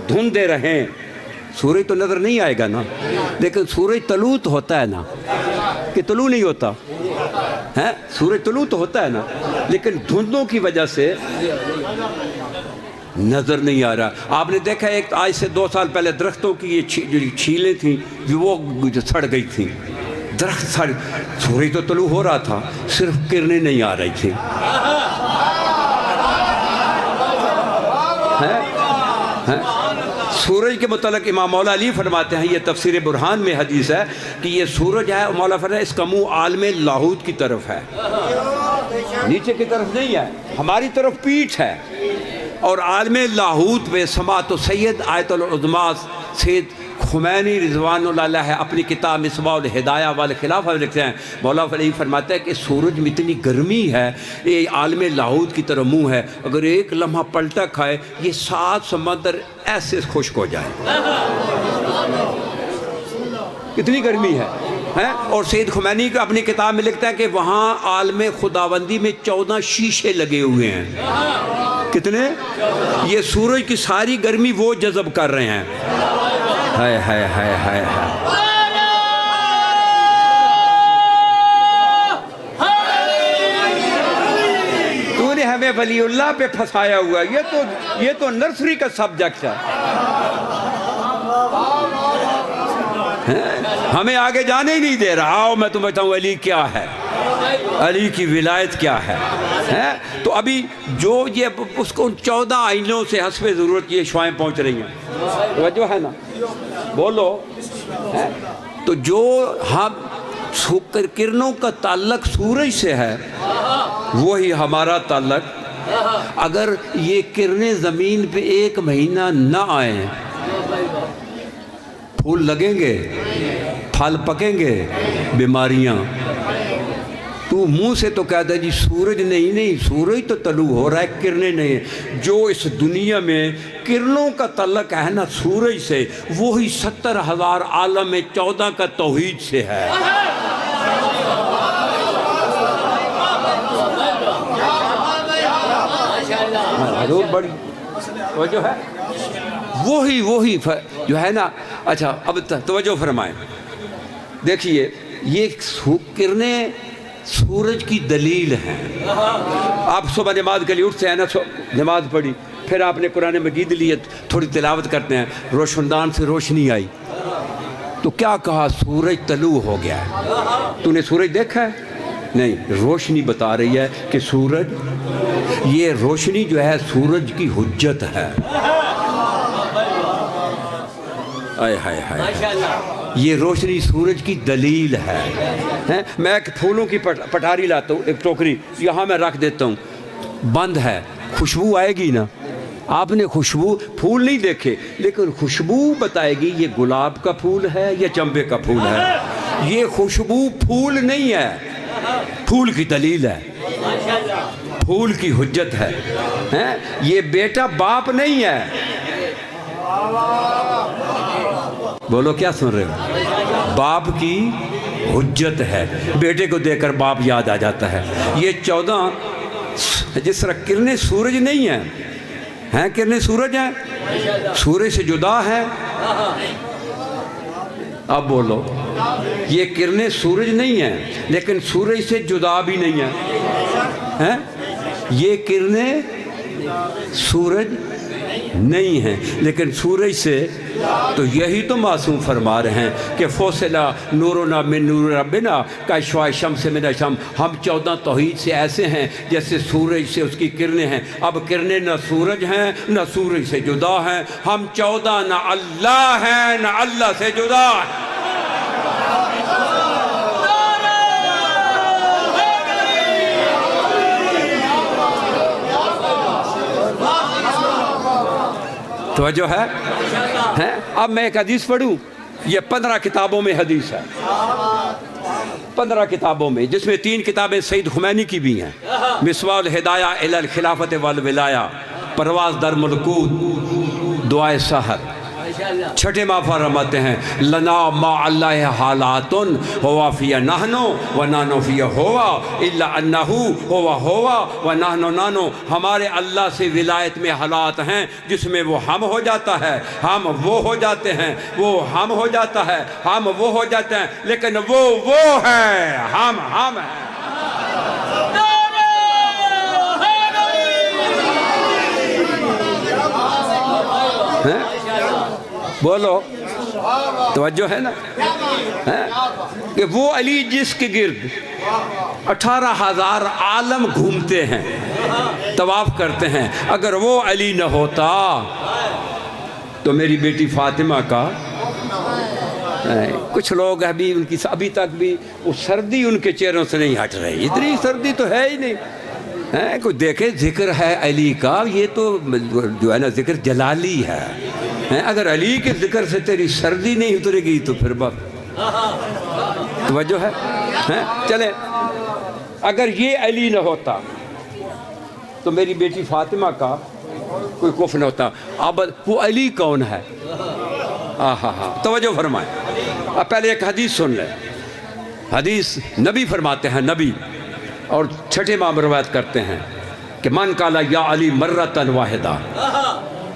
دھندے رہیں سورج تو نظر نہیں آئے گا نا، لیکن سورج طلوع تو ہوتا ہے نا، کہ طلوع نہیں ہوتا ہے؟ سورج طلوع تو ہوتا ہے نا، لیکن دھندوں کی وجہ سے نظر نہیں آ رہا۔ آپ نے دیکھا ایک آج سے 2 سال پہلے درختوں کی یہ چھیلیں تھیں وہ سڑ گئی تھیں، درخت سڑ، سورج تو طلوع ہو رہا تھا، صرف کرنیں نہیں آ رہی تھیں۔ سورج کے متعلق امام مولا علی فرماتے ہیں، یہ تفسیر برہان میں حدیث ہے کہ یہ سورج ہے، مولا فرماتا ہے اس کا منہ عالم لاہوت کی طرف ہے، نیچے کی طرف نہیں ہے، ہماری طرف پیٹھ ہے، اور عالم لاہوت پہ سماعت و سید آیت العظمیٰ سید خمینی رضوان اللہ علیہ اپنی کتاب مصباح الہدایہ والخلافہ میں لکھتے ہیں، مولا علی فرماتا ہے کہ سورج میں اتنی گرمی ہے، یہ عالم لاہوت کی طرح منہ ہے، اگر ایک لمحہ پلٹا کھائے یہ 7 سمندر ایسے خشک ہو جائے، کتنی گرمی ہے۔ اور سید خمینی کا اپنی کتاب میں لکھتا ہے کہ وہاں عالم خداوندی میں 14 شیشے لگے ہوئے ہیں، کتنے؟ یہ سورج کی ساری گرمی وہ جذب کر رہے ہیں۔ ہائے ہائے ہائے ہائے تو نے ہمیں ولی اللہ پہ پھنسایا ہوا، یہ تو نرسری کا سبجیکٹ ہے، ہمیں آگے جانے ہی نہیں دے رہا۔ آؤ میں تمہیں بتاؤں علی کیا ہے، علی کی ولایت کیا ہے۔ تو ابھی جو یہ اس کو 14 آئینوں سے حسب ضرورت یہ شعائیں پہنچ رہی ہیں، توجہ ہے نا، بولو۔ تو جو ہم کرنوں کا تعلق سورج سے ہے وہی ہمارا تعلق، اگر یہ کرنیں زمین پہ 1 مہینہ نہ آئیں، پھول لگیں گے، پھل پکیں گے، بیماریاں۔ تو منہ سے تو کہتا ہے جی سورج نہیں، سورج تو طلوع ہو رہا ہے، کرنیں نہیں ہیں۔ جو اس دنیا میں کرنوں کا تعلق ہے نا سورج سے، وہی 70,000 عالم میں 14 کا توحید سے ہے۔ حضور بڑی توجہ ہے، وہی جو ہے نا۔ اچھا اب توجہ فرمائیں، دیکھیے یہ کرنیں سورج کی دلیل ہیں۔ آپ صبح نماز کے لیے اٹھتے ہیں نا، نماز پڑھی، پھر آپ نے قرآن مجید لیے تھوڑی تلاوت کرتے ہیں، روشندان سے روشنی آئی تو کیا کہا؟ سورج طلوع ہو گیا ہے۔ تو نے سورج دیکھا ہے؟ نہیں، روشنی بتا رہی ہے کہ سورج، یہ روشنی جو ہے سورج کی حجت ہے۔ آئے ہائے ہائے، یہ روشنی سورج کی دلیل ہے۔ میں ایک پھولوں کی پٹاری لاتا ہوں، ایک ٹوکری یہاں میں رکھ دیتا ہوں، بند ہے، خوشبو آئے گی نا۔ آپ نے خوشبو، پھول نہیں دیکھے لیکن خوشبو بتائے گی یہ گلاب کا پھول ہے یا چمبے کا پھول ہے۔ یہ خوشبو پھول نہیں ہے، پھول کی دلیل ہے، پھول کی حجت ہے۔ یہ بیٹا باپ نہیں ہے، بولو کیا سن رہے ہو؟ باپ کی حجت ہے، بیٹے کو دیکھ کر باپ یاد آ جاتا ہے۔ یہ 14 جس طرح کرنیں سورج نہیں ہیں، کرنیں سورج ہیں، سورج سے جدا ہے۔ اب بولو، یہ کرنیں سورج نہیں ہیں لیکن سورج سے جدا بھی نہیں ہیں۔ یہ کرنیں سورج نہیں ہیں، لیکن سورج سے تو یہی تو معصوم فرما رہے ہیں کہ فوصلہ نورنا من نور ربنا کاشفا شمس من الشمس، ہم 14 توحید سے ایسے ہیں جیسے سورج سے اس کی کرنیں ہیں۔ اب کرنیں نہ سورج ہیں نہ سورج سے جدا ہیں، ہم 14 نہ اللہ ہیں نہ اللہ سے جدا ہیں۔ توجہ ہے؟ اب میں ایک حدیث پڑھوں، یہ 15 کتابوں میں حدیث ہے، 15 کتابوں میں، جس میں 3 کتابیں سید خمینی کی بھی ہیں، مصباح الہدایہ الی الخلافۃ والولایہ، پرواز در ملکوت، دعائے سحر۔ چھٹے ماہ فرماتے ہیں لنا ما اللہ حالاتن ہوا فی نحنو و نانو فی ہوا الا انہو ہوا ہوا و نحنو نانو، ہمارے اللہ سے ولایت میں حالات ہیں جس میں وہ ہم ہو جاتا ہے، ہم وہ ہو جاتے ہیں، وہ ہم ہو جاتا ہے، ہم وہ ہو جاتے ہیں، لیکن وہ ہے، ہم ہیں۔ بولو، توجہ ہے نا؟ کہ وہ علی جس کے گرد 18,000 عالم گھومتے ہیں، طواف کرتے ہیں، اگر وہ علی نہ ہوتا تو میری بیٹی فاطمہ کا، کچھ لوگ ابھی تک بھی وہ سردی ان کے چہروں سے نہیں ہٹ رہی، اتنی سردی تو ہے ہی نہیں۔ کوئی دیکھے ذکر ہے علی کا، یہ تو جو ہے نا ذکر جلالی ہے۔ اگر علی کے ذکر سے تیری سردی نہیں اترے گی تو پھر بس توجہ ہے۔ چلیں، اگر یہ علی نہ ہوتا تو میری بیٹی فاطمہ کا کوئی کفر نہ ہوتا۔ اب وہ علی کون ہے؟ توجہ فرمائیں۔ اب پہلے ایک حدیث سن لیں۔ حدیث نبی فرماتے ہیں، نبی اور چھٹے ماہ میں روایت کرتے ہیں کہ من قال یا علی مرتن واحدہ،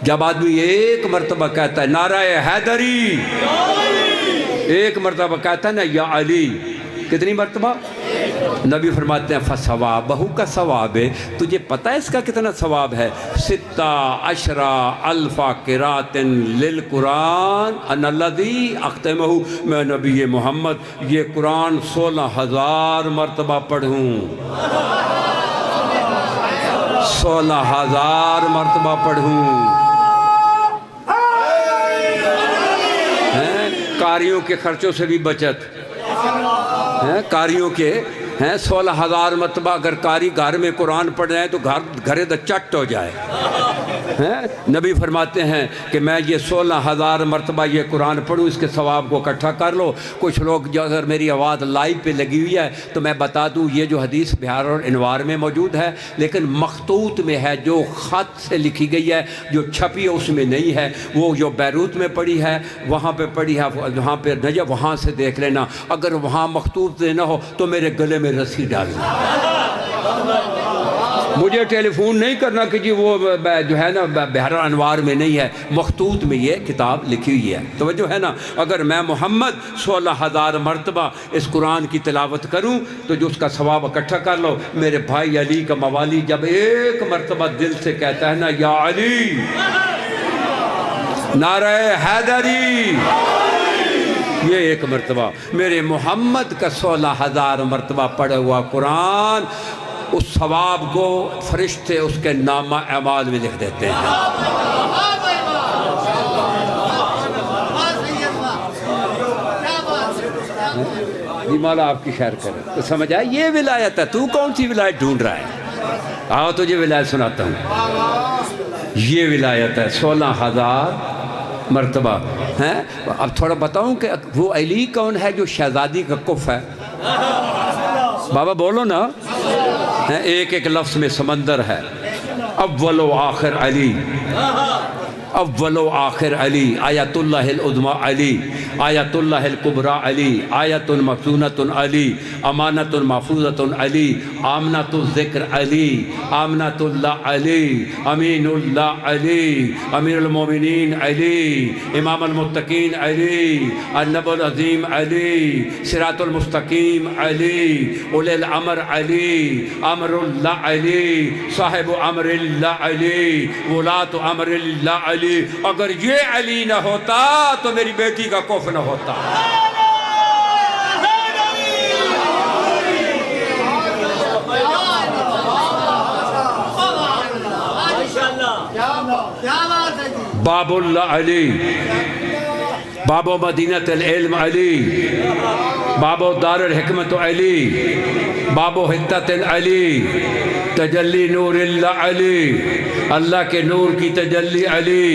جب آدمی ایک مرتبہ کہتا ہے نعرہ حیدری، ایک مرتبہ کہتا ہے نا یا علی، کتنی مرتبہ؟ نبی فرماتے ہیں فثوابہ کا ثواب ہے، تجھے پتہ ہے اس کا کتنا ثواب ہے؟ 16,000 قراءۃ للقرآن ان الذی اختمہ، میں نبی محمد یہ قرآن 16,000 مرتبہ پڑھوں، 16,000 مرتبہ پڑھوں۔ قاریوں کے خرچوں سے بھی بچت، قاریوں کے 16,000 مرتبہ اگر قاری گھر میں قرآن پڑھ رہے ہیں تو گھر دا چٹ ہو جائے۔ نبی فرماتے ہیں کہ میں یہ 16,000 مرتبہ یہ قرآن پڑھوں، اس کے ثواب کو اکٹھا کر لو۔ کچھ لوگ جو اگر میری آواز لائیو پہ لگی ہوئی ہے تو میں بتا دوں یہ جو حدیث بہار اور انوار میں موجود ہے، لیکن مخطوط میں ہے، جو خط سے لکھی گئی ہے، جو چھپی ہے اس میں نہیں ہے۔ وہ جو بیروت میں پڑھی ہے، وہاں پہ پڑھی ہے، وہاں پہ نجف، وہاں سے دیکھ لینا۔ اگر وہاں مخطوط نہ ہو تو میرے گلے میں رسی ڈالنا، مجھے ٹیلی فون نہیں کرنا کہ جی وہ جو ہے نا بہار انوار میں نہیں ہے، مخطوط میں یہ کتاب لکھی ہوئی ہے۔ توجہ ہے نا؟ اگر میں محمد 16,000 مرتبہ اس قرآن کی تلاوت کروں تو جو اس کا ثواب اکٹھا کر لو۔ میرے بھائی علی کا موالی جب ایک مرتبہ دل سے کہتا ہے نا یا علی، نعرہ حیدری، یہ ایک مرتبہ، میرے محمد کا 16,000 مرتبہ پڑھا ہوا قرآن، اس ثواب کو فرشتے اس کے نامہ اعمال میں لکھ دیتے ہیں۔ جی مولا آپ کی خیر کرے تو سمجھ آئے، یہ ولایت ہے۔ تو کون سی ولایت ڈھونڈ رہا ہے؟ آؤ تجھے ولایت سناتا ہوں۔ یہ ولایت ہے 16,000 مرتبہ ہیں۔ اب تھوڑا بتاؤں کہ وہ علی کون ہے جو شہزادی کا کف ہے؟ بابا بولو نا، ایک ایک لفظ میں سمندر ہے۔ اول و آخر علی، اول و آخر علی، آیت اللہ العظمی علی، آیت اللہ الکبریٰ علی، آیت مخزونۃ علی، امانت محفوظۃ علی، آمنۃ الذکر علی، آمنۃ اللہ علی، امین اللہ علی، امیر المومنین علی، امام المتقین علی، النبی العظیم علی، صراط المستقیم علی، اولی الامر علی، امر اللہ علی، صاحب امر اللہ علی، ولاۃ امر اللہ علی۔ اگر یہ علی نہ ہوتا تو میری بیٹی کا کف نہ ہوتا۔ باب اللہ علی، باب مدینۃ العلم علی، باب دار الحکمت علی، باب حتت علی، تجلی نور اللہ علی، اللہ کے نور کی تجلی علی۔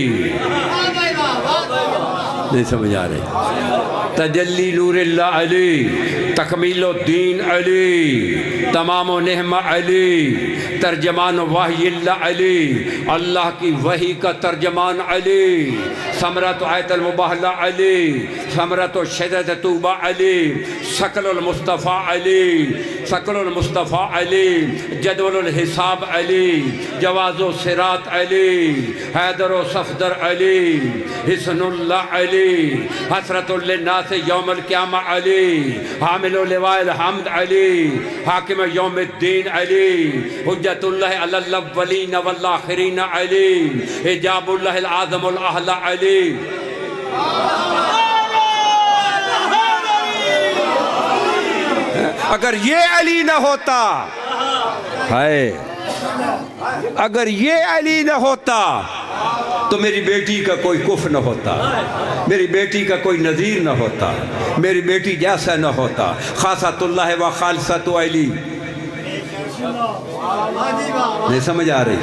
نہیں سمجھ آ رہی؟ تجلی نور اللہ علی، تکمیل الدین علی، تمام و نعمہ علی، ترجمان وحی اللہ علی، اللہ کی وحی کا ترجمان علی، ثمرۃ آیت المباہلہ علی، ثمرۃ شجرۃ طوبیٰ علی، شکل المصطفیٰ علی، شکل المصطفیٰ علی، جدول الحساب علی، جواز و صراط علی، حیدر و صفدر علی، حسن اللہ علی، حسرت للناس یوم القیامہ علی، حامل لواء الحمد علی، حاکم یوم الدین علی، حجت اللہ علی الاولین والآخرین علی، حجاب اللہ العظم الاعلی علی۔ اگر یہ علی نہ ہوتا، اگر یہ علی نہ ہوتا تو میری بیٹی کا کوئی کف نہ ہوتا، میری بیٹی کا کوئی نظیر نہ ہوتا، میری بیٹی جیسا نہ ہوتا۔ خاصۃ اللہ و خالصۃ علی، نہیں سمجھ آ رہی؟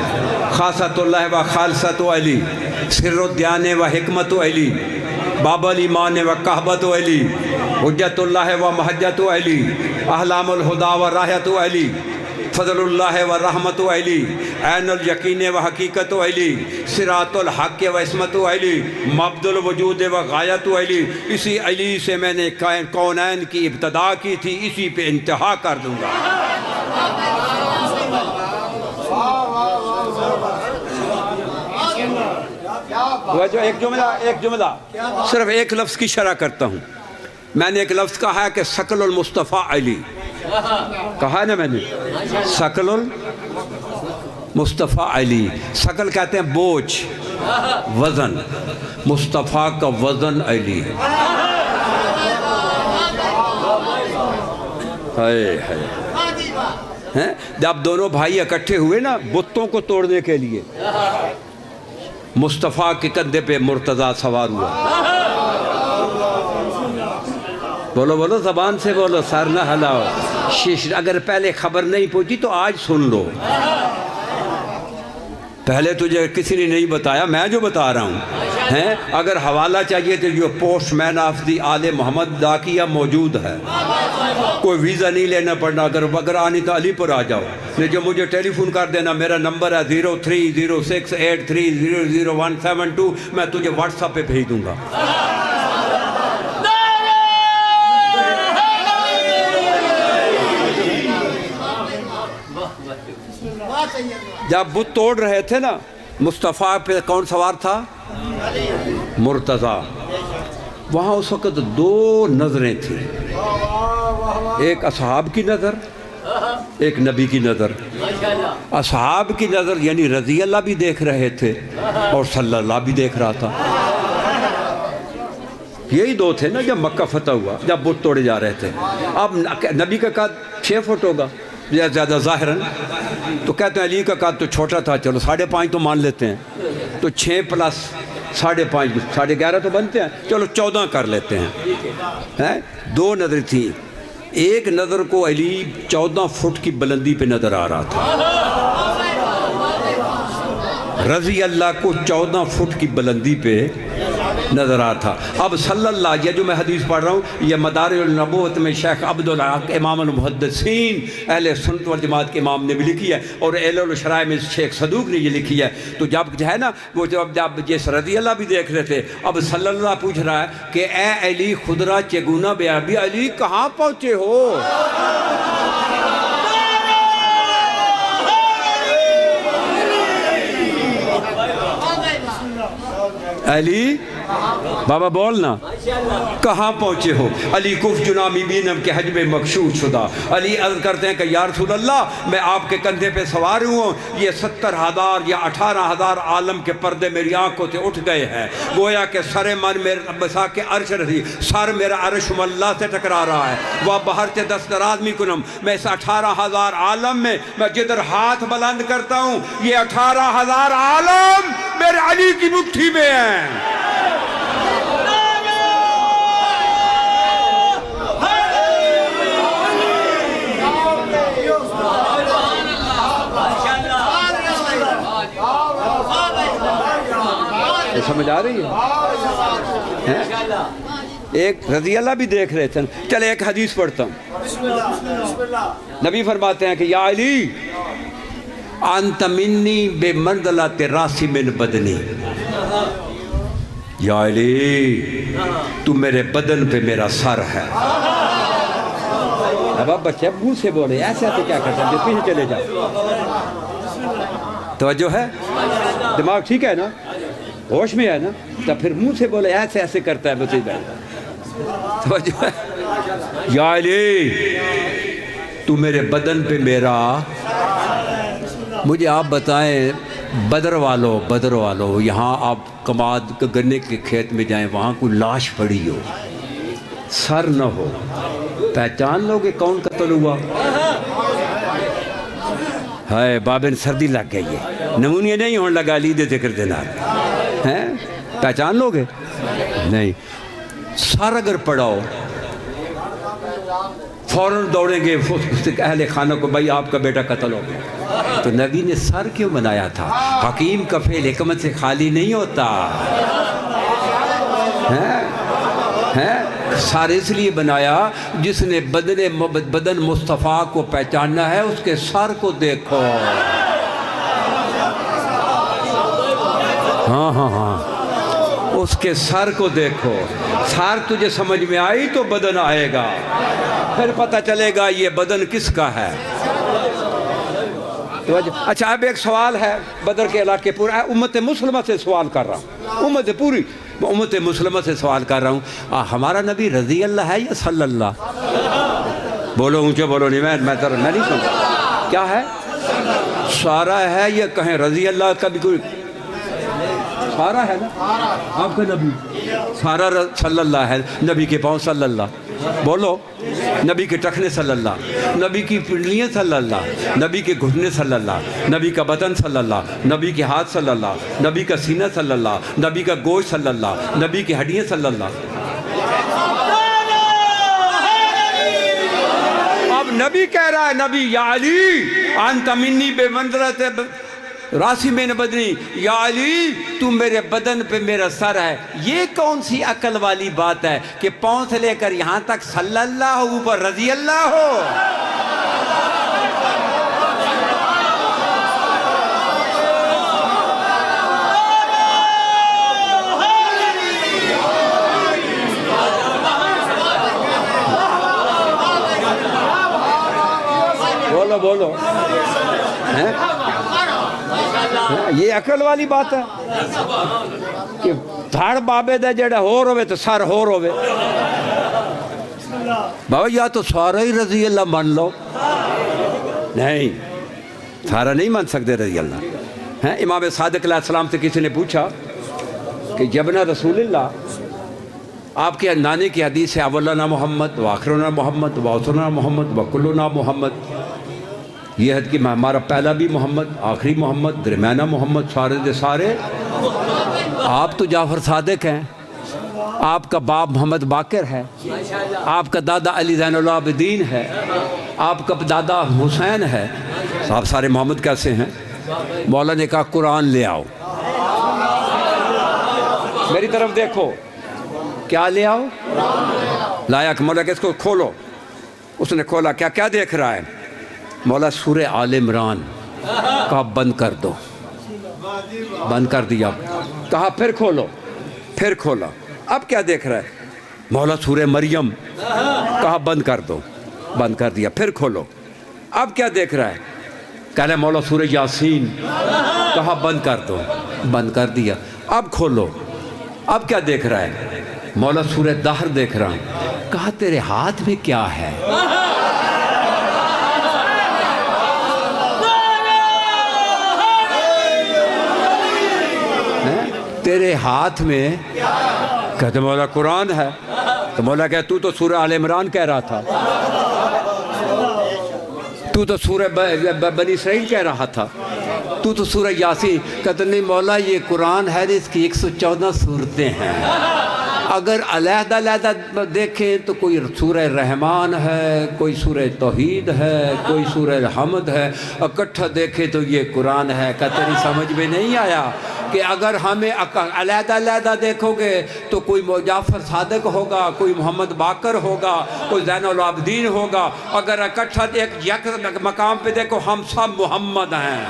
خاصۃ اللہ و خالصۃ علی، سر الدیان و حکمت علی، باب الایمان و کہبت علی، حجت اللہ و محجت علی، احلام الہدا و راحت علی، فضل اللہ و رحمت علی، عین الیقین و حقیقت علی، صراط الحق و عصمت علی، مبد الوجود و غایت علی۔ اسی علی سے میں نے کونین کی ابتدا کی تھی، اسی پہ انتہا کر دوں گا۔ جو ایک جملہ صرف ایک لفظ کی شرح کرتا ہوں۔ میں نے ایک لفظ کہا ہے کہ شکل المصطفیٰ علی، کہا ہے نا میں نے، شکل المصطفیٰ علی۔ شکل کہتے ہیں بوجھ، وزن، مصطفیٰ کا وزن علی۔ جب دونوں بھائی اکٹھے ہوئے نا بتوں کو توڑنے کے لیے، مصطفیٰ کے کندھے پہ مرتضیٰ سوار ہوا۔ بولو بولو، زبان سے بولو، سر نہ ہلاؤ۔ اگر پہلے خبر نہیں پہنچی تو آج سن لو۔ پہلے تجھے کسی نے نہیں بتایا، میں جو بتا رہا ہوں۔ اگر حوالہ چاہیے تو جو پوسٹ مین آف دی آل محمد ڈاکیہ موجود ہے، کوئی ویزا نہیں لینا پڑنا۔ اگر آنی تو علی پر آ جاؤ، نہیں جو مجھے ٹیلی فون کر دینا، میرا نمبر ہے 030683000172، میں تجھے واٹس ایپ پہ بھیج دوں گا۔ جب بت توڑ رہے تھے نا، مصطفیٰ پہ کون سوار تھا؟ مرتضیٰ۔ وہاں اس وقت دو نظریں تھیں، ایک اصحاب کی نظر، ایک نبی کی نظر۔ اصحاب کی نظر یعنی رضی اللہ بھی دیکھ رہے تھے اور صلی اللہ بھی دیکھ رہا تھا۔ یہی دو تھے نا جب مکہ فتح ہوا، جب بت توڑے جا رہے تھے۔ اب نبی کا قد 6 فٹ ہوگا زیادہ ظاہراً، تو کہتے ہیں علی کا قد تو چھوٹا تھا، چلو 5.5 تو مان لیتے ہیں، تو 6 پلس 5.5 11.5 تو بنتے ہیں، چلو 14 کر لیتے ہیں۔ دو نظر تھیں، ایک نظر کو علی 14 فٹ کی بلندی پہ نظر آ رہا تھا، رضی اللہ کو 14 فٹ کی بلندی پہ نظر آ تھا۔ اب صلی اللہ، یہ جو میں حدیث پڑھ رہا ہوں یہ مدارج النبوت میں شیخ عبدالحق امام المحدثین اہل سنت والجماعت کے امام نے بھی لکھی ہے، اور اہل الشرائع میں شیخ صدوق نے یہ لکھی ہے۔ تو جب ہے نا وہ جب جس رضی اللہ بھی دیکھ رہے تھے، اب صلی اللہ پوچھ رہا ہے کہ اے علی خدرہ چگونا بے ابھی، علی کہاں پہنچے ہو؟ علی بابا بولنا کہاں پہنچے ہو؟ علی کف جنامی بینم کے حجب مکشوف شدہ۔ علی عرض کرتے ہیں کہ یا رسول اللہ میں آپ کے کندھے پہ سوار ہوں، یہ 70,000 یا 18,000 عالم کے پردے میری آنکھوں سے اٹھ گئے ہیں، گویا کہ سر من میرے بساک عرش رسی، سر میرا عرش اللہ سے ٹکرا رہا ہے، وہ باہر سے دست دراز می کنم، میں اس 18,000 عالم میں جدھر ہاتھ بلند کرتا ہوں یہ 18,000 عالم میرے علی کی مٹھی میں ہیں۔ سمجھ آ رہی ہے؟ ایک رضی اللہ بھی دیکھ رہے تھے۔ چلے ایک حدیث پڑھتا ہوں۔ نبی فرماتے ہیں کہ یا علی انت منی بے منزلۃ راس من بدنی، یا علی تو میرے بدن پہ میرا سر ہے۔ اب آپ بچے منہ سے بولے، ایسے آتے کیا کرتے ہیں؟ پیچھے چلے جاؤ، توجہ ہے، دماغ ٹھیک ہے نا، ہوش میں ہے نا، تو پھر منہ سے بولے ایسے ایسے کرتا ہے بچے۔ توجہ ہے، یا علی تو میرے بدن پہ میرا، مجھے آپ بتائیں بدر والو یہاں آپ کماد گنے کے کھیت میں جائیں، وہاں کوئی لاش پڑی ہو، سر نہ ہو، پہچان لو گے کون قتل ہوا؟ ہائے بابن سردی لگ گئی ہے، نمونیہ نہیں ہونے لگا علی دے ذکر دینا ہے، پہچان لو گے؟ نہیں، سر اگر پڑاؤ فوراً دوڑیں گے اہل خانہ کو، بھائی آپ کا بیٹا قتل ہو گیا۔ تو نبی نے سر کیوں بنایا تھا؟ حکیم کا فعل حکمت سے خالی نہیں ہوتا ہے، سر اس لیے بنایا جس نے بدن مصطفیٰ کو پہچاننا ہے اس کے سر کو دیکھو۔ ہاں اس کے سر کو دیکھو، سر تجھے سمجھ میں آئی تو بدن آئے گا، پھر پتہ چلے گا یہ بدن کس کا ہے۔ اچھا اب ایک سوال ہے، بدر کے علاقے پورا امت مسلمہ سے سوال کر رہا ہوں، امت مسلمہ سے سوال کر رہا ہوں، ہمارا نبی رضی اللہ ہے یا صلی اللہ؟ بولو اونچے بولو، نہیں میں نہیں سنتا، کیا ہے؟ سارا ہے یا کہیں رضی اللہ کا بھی کوئی؟ سارا ہے نا آپ کا نبی، سارا صلی اللہ ہے، نبی کے پاؤں صلی اللہ، بولو نبی کے ٹخنے صلی اللہ، نبی کی پنڈلیاں صلی اللہ، نبی کے گھٹنے صلی اللہ، نبی کا بدن صلی اللہ، نبی کے ہاتھ صلی اللہ، نبی کا سینہ صلی اللہ، نبی کا گوشت صلی اللہ، نبی کی ہڈیاں صلی اللہ۔ اب نبی کہہ رہا ہے، نبی یا علی انت منی بے منزلۃ راسی میں بدنی، یا علی تو میرے بدن پہ میرا سر ہے۔ یہ کون سی عقل والی بات ہے کہ پاؤں سے لے کر یہاں تک صلی اللہ ہو، اوپر رضی اللہ ہو؟ بولو یہ عقل والی بات ہے کہ دھڑ بابے دا جڑا ہور ہوئے تو سر ہور ہوئے۔ بابا یا تو سارا ہی رضی اللہ مان لو، نہیں سارا نہیں مان سکتے رضی اللہ۔ امام صادق علیہ السلام سے کسی نے پوچھا کہ جبنا رسول اللہ، آپ کے نانے کی حدیث ہے اولنا محمد وآخرنا محمد وآوسطنا محمد وکلنا محمد، یہ حد کہ ہمارا پہلا بھی محمد، آخری محمد، درمیانہ محمد، سارے دے سارے۔ آپ تو جعفر صادق ہیں، آپ کا باپ محمد باقر ہے، آپ کا دادا علی زین العابدین ہے، آپ کا دادا حسین ہے، آپ سارے محمد کیسے ہیں؟ مولا نے کہا قرآن لے آؤ، میری طرف دیکھو، کیا لے آؤ؟ لایا کہ مولا کہ اس کو کھولو. اس نے کھولا. کیا کیا دیکھ رہا ہے؟ مولا سورہ آل عمران. کہا بند کر دو. بند کر دیا. کہا پھر کھولو. پھر کھولا. اب کیا دیکھ رہا ہے؟ مولا سورہ مریم. کہا بند کر دو. بند کر دیا. پھر کھولو. اب کیا دیکھ رہا ہے؟ کہہ رہا ہے مولا سورہ یاسین. کہا بند کر دو. بند کر دیا. اب کھولو. اب کیا دیکھ رہا ہے؟ مولا سورہ دہر دیکھ رہا ہوں. کہا تیرے ہاتھ میں کیا ہے؟ تیرے ہاتھ میں؟ کہتے مولا قرآن ہے. تو مولا کہتے تو سورہ آل عمران کہہ رہا تھا. تو سورہ بنی اسرائیل کہہ رہا تھا. تو سورہ یاسین. کہتے نہیں مولا یہ قرآن ہے، اس کی 114 صورتیں ہیں. اگر علیحدہ علیحدہ دیکھیں تو کوئی سورہ رحمان ہے، کوئی سورہ توحید ہے، کوئی سورہ حمد ہے. اکٹھا دیکھیں تو یہ قرآن ہے. کہ تیری سمجھ میں نہیں آیا کہ اگر ہمیں علیحدہ علیحدہ دیکھو گے تو کوئی جعفر صادق ہوگا، کوئی محمد باقر ہوگا، کوئی زین العابدین ہوگا. اگر اکٹھا یک مقام پہ دیکھو ہم سب محمد ہیں.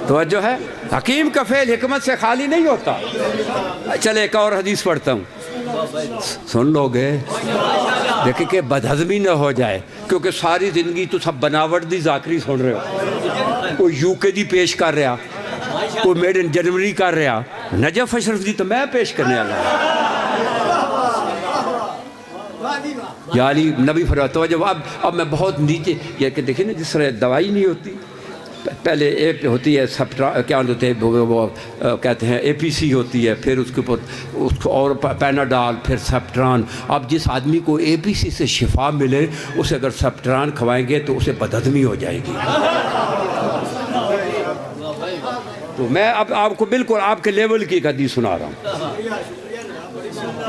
توجہ ہے؟ حکیم کا فعل حکمت سے خالی نہیں ہوتا. چلے ایک اور حدیث پڑھتا ہوں، سن لو گے. دیکھیں کہ بدہضمی نہ ہو جائے، کیونکہ ساری زندگی تو سب بناوٹ دی ذاکری سن رہے ہو. کوئی یو کے دی پیش کر رہا، کوئی میڈ ان جرمنی کر رہا. نجف اشرف دی تو میں پیش کرنے والا ہوں. یا علی نبی فرمایا توجہ. اب میں بہت نیچے یہ کہ دیکھیں نا، جس طرح دوائی نہیں ہوتی، پہلے ایک ہوتی ہے کیا ہوتے ہیں وہ کہتے ہیں اے پی سی ہوتی ہے، پھر اس کے اوپر اس کو اور پیناڈال، پھر سیپٹران. اب جس آدمی کو اے پی سی سے شفا ملے، اسے اگر سیپٹران کھوائیں گے تو اسے بدہضمی ہو جائے گی. تو میں اب آپ کو بالکل آپ کے لیول کی حدیث سنا رہا ہوں.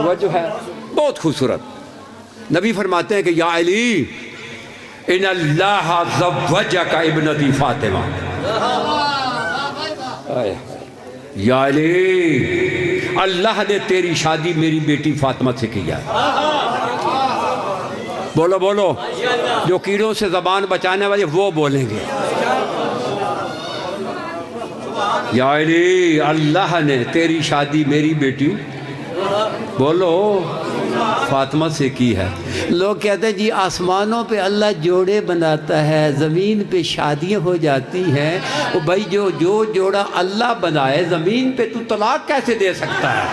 وہ جو ہے بہت خوبصورت. نبی فرماتے ہیں کہ یا علی ان اللہ زوجک ابنتی فاطمہ. یا علی اللہ نے تیری شادی میری بیٹی فاطمہ سے کیا. بولو بولو. جو کیڑوں سے زبان بچانے والے وہ بولیں گے. یا علی اللہ نے تیری شادی میری بیٹی بولو فاطمہ سے کی ہے. لوگ کہتے ہیں جی آسمانوں پہ اللہ جوڑے بناتا ہے، زمین پہ شادیاں ہو جاتی ہیں. وہ بھائی جو جوڑا اللہ بنائے زمین پہ تو طلاق کیسے دے سکتا ہے؟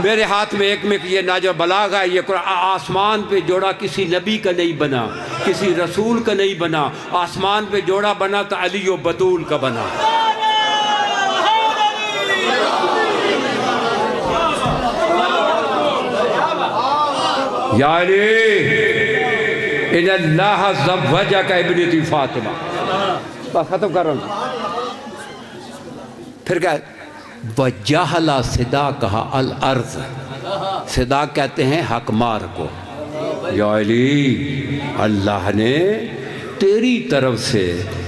میرے ہاتھ میں ایک میں یہ ناجو بلاغ ہے. یہ آسمان پہ جوڑا کسی نبی کا نہیں بنا، کسی رسول کا نہیں بنا. آسمان پہ جوڑا بنا تو علی و بطول کا بنا. یا علی ان اللہ زوجک ابنتی فاطمہ. بس ختم کر رہا ہوں. پھر کیا وجہلا صدا کہا الارض. صدا کہتے ہیں حق مار کو. یا علی اللہ نے تیری طرف سے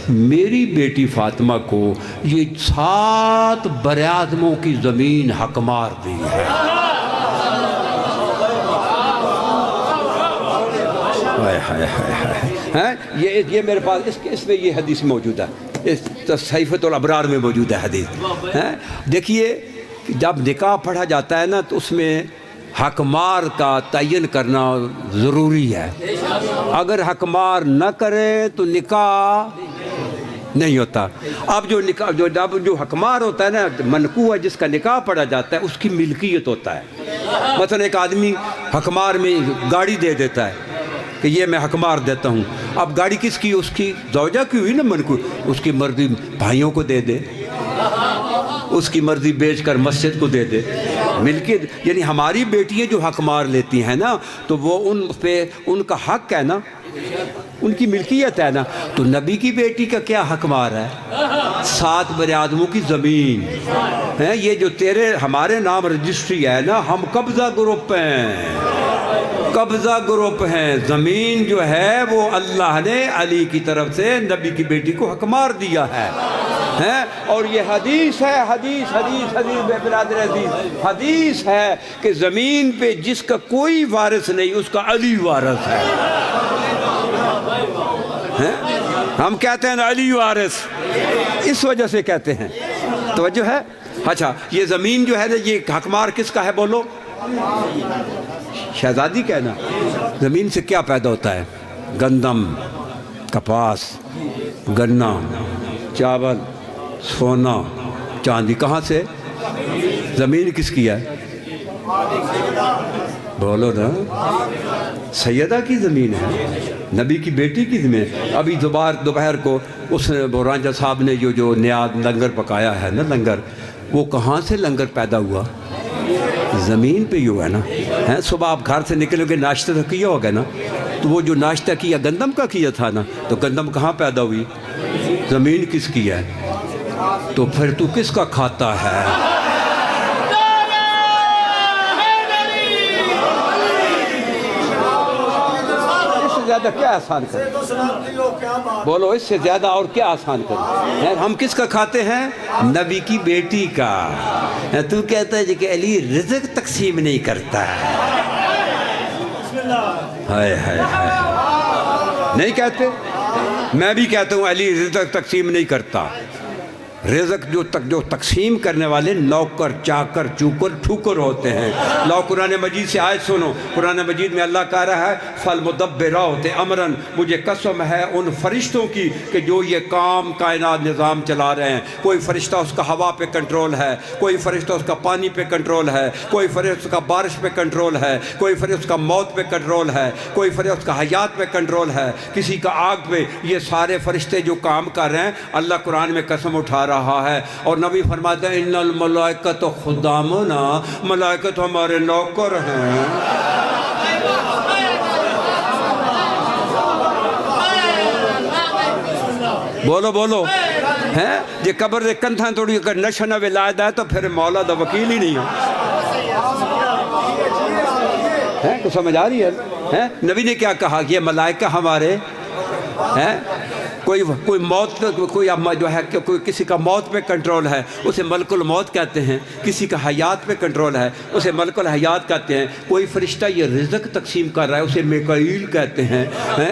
میری بیٹی فاطمہ کو یہ 7 براعظموں کی زمین حق مار دی ہے. یہ میرے پاس اس میں یہ حدیث موجود ہے، صحیفۃ الابرار میں موجود ہے حدیث. دیکھیے جب نکاح پڑھا جاتا ہے نا تو اس میں حق مار کا تعین کرنا ضروری ہے. اگر حق مار نہ کرے تو نکاح نہیں ہوتا. اب جو حق مار ہوتا ہے نا منقوع ہے، جس کا نکاح پڑھا جاتا ہے اس کی ملکیت ہوتا ہے. مثلا ایک آدمی حق مار میں گاڑی دے دیتا ہے کہ یہ میں حق مار دیتا ہوں. اب گاڑی کس کی؟ اس کی زوجہ کی ہوئی نا منقوع. اس کی مرضی بھائیوں کو دے دے، اس کی مرضی بیچ کر مسجد کو دے دے. ملکیت یعنی ہماری بیٹیاں جو حق مار لیتی ہیں نا تو وہ ان پہ ان کا حق ہے نا، ان کی ملکیت ہے نا. تو نبی کی بیٹی کا کیا حق مار ہے؟ 7 براعظموں کی زمین ہے. یہ جو تیرے ہمارے نام رجسٹری ہے نا، ہم قبضہ گروپ ہیں. قبضہ گروپ ہیں، زمین جو ہے وہ اللہ نے علی کی طرف سے نبی کی بیٹی کو حق مار دیا ہے، اور یہ حدیث ہے، حدیث برادر عزیز، حدیث ہے کہ زمین پہ جس کا کوئی وارث نہیں اس کا علی وارث ہے۔ ہم کہتے ہیں علی وارث، اس وجہ سے کہتے ہیں، توجہ ہے۔ اچھا یہ زمین جو ہے یہ حقمار کس کا ہے بولو؟ شہزادی کا ہے نا۔ زمین سے کیا پیدا ہوتا ہے؟ گندم، کپاس، گنا، چاول، سونا، چاندی، کہاں سے؟ زمین کس کی ہے؟ بولو نا، سیدہ کی زمین ہے، نبی کی بیٹی کی زمین۔ ابھی دوپہر کو اس رانجھا صاحب نے جو نیاز لنگر پکایا ہے نا، لنگر، وہ کہاں سے لنگر پیدا ہوا؟ زمین پہ ہی ہوا ہے نا۔ صبح آپ گھر سے نکلو گے ناشتہ تو کیا ہوگا نا، تو وہ جو ناشتہ کیا گندم کا کیا تھا نا، تو گندم کہاں پیدا ہوئی؟ زمین کس کی ہے؟ تو پھر تو کس کا کھاتا ہے؟ زیادہ کیا آسان کریں؟ بولو اس سے زیادہ اور کیا آسان کریں؟ ہم کس کا کھاتے ہیں؟ نبی کی بیٹی کا۔ تو کہتا ہے کہ علی رزق تقسیم نہیں کرتا، ہائے ہائے ہائے، نہیں کہتے؟ میں بھی کہتا ہوں علی رزق تقسیم نہیں کرتا۔ رزق جو تقسیم کرنے والے نوکر، چاکر، چوکر، ٹھوکر ہوتے ہیں۔ لو قرآن مجید سے آیت سنو، قرآن مجید میں اللہ کہہ رہا ہے فَالْمُدَبِّرَاتِ أَمْرًا، مجھے قسم ہے ان فرشتوں کی کہ جو یہ کام کائنات نظام چلا رہے ہیں۔ کوئی فرشتہ اس کا ہوا پہ کنٹرول ہے، کوئی فرشتہ اس کا پانی پہ کنٹرول ہے، کوئی فرشتہ اس کا بارش پہ کنٹرول ہے، کوئی فرشتہ اس کا موت پہ کنٹرول ہے، کوئی فرشتہ اس کا حیات پہ کنٹرول ہے، کسی کا آگ پہ۔ یہ سارے فرشتے جو کام کر رہے ہیں، اللہ قرآن میں قسم اٹھا رہا ہے، اور نبی فرماتے ہیں ان الملائکۃ خدامنا، ملائکت ہمارے نوکر ہیں۔ بولو بولو، ہیں یہ قبر دے کنتھاں توڑی کر نشنہ ولایت ہے تو پھر مولا دا وکیل ہی نہیں ہے۔ تو سمجھ آ رہی ہے؟ نبی نے کیا کہا کہ یہ ملائکہ ہمارے ہیں، کوئی موت، کوئی جو ہے کوئی کسی کا موت پہ کنٹرول ہے اسے ملک الموت کہتے ہیں، کسی کا حیات پہ کنٹرول ہے اسے ملک الحیات کہتے ہیں، کوئی فرشتہ یہ رزق تقسیم کر رہا ہے اسے میکائیل کہتے ہیں۔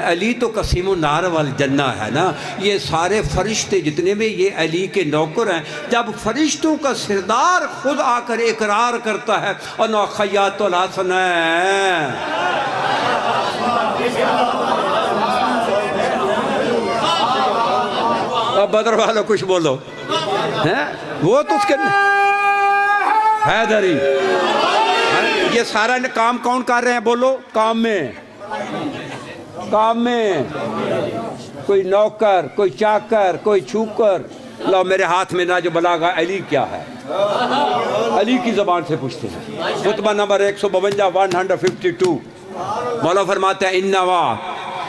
علی تو قسیم النار والجنہ ہے نا۔ یہ سارے فرشتے جتنے میں یہ علی کے نوکر ہیں۔ جب فرشتوں کا سردار خود آ کر اقرار کرتا ہے انا خیاط الحسنین، اب بدر والوں کچھ بولو، وہ تو اس کے حیدری، یہ سارا کام کون کر رہے ہیں بولو؟ کام میں کوئی نوکر، کوئی چاکر، کوئی چھوکر۔ لو میرے ہاتھ میں ناج بلاغہ علی کیا ہے، علی کی زبان سے پوچھتے ہیں۔ خطبہ نمبر 152 مولا فرماتے ہیں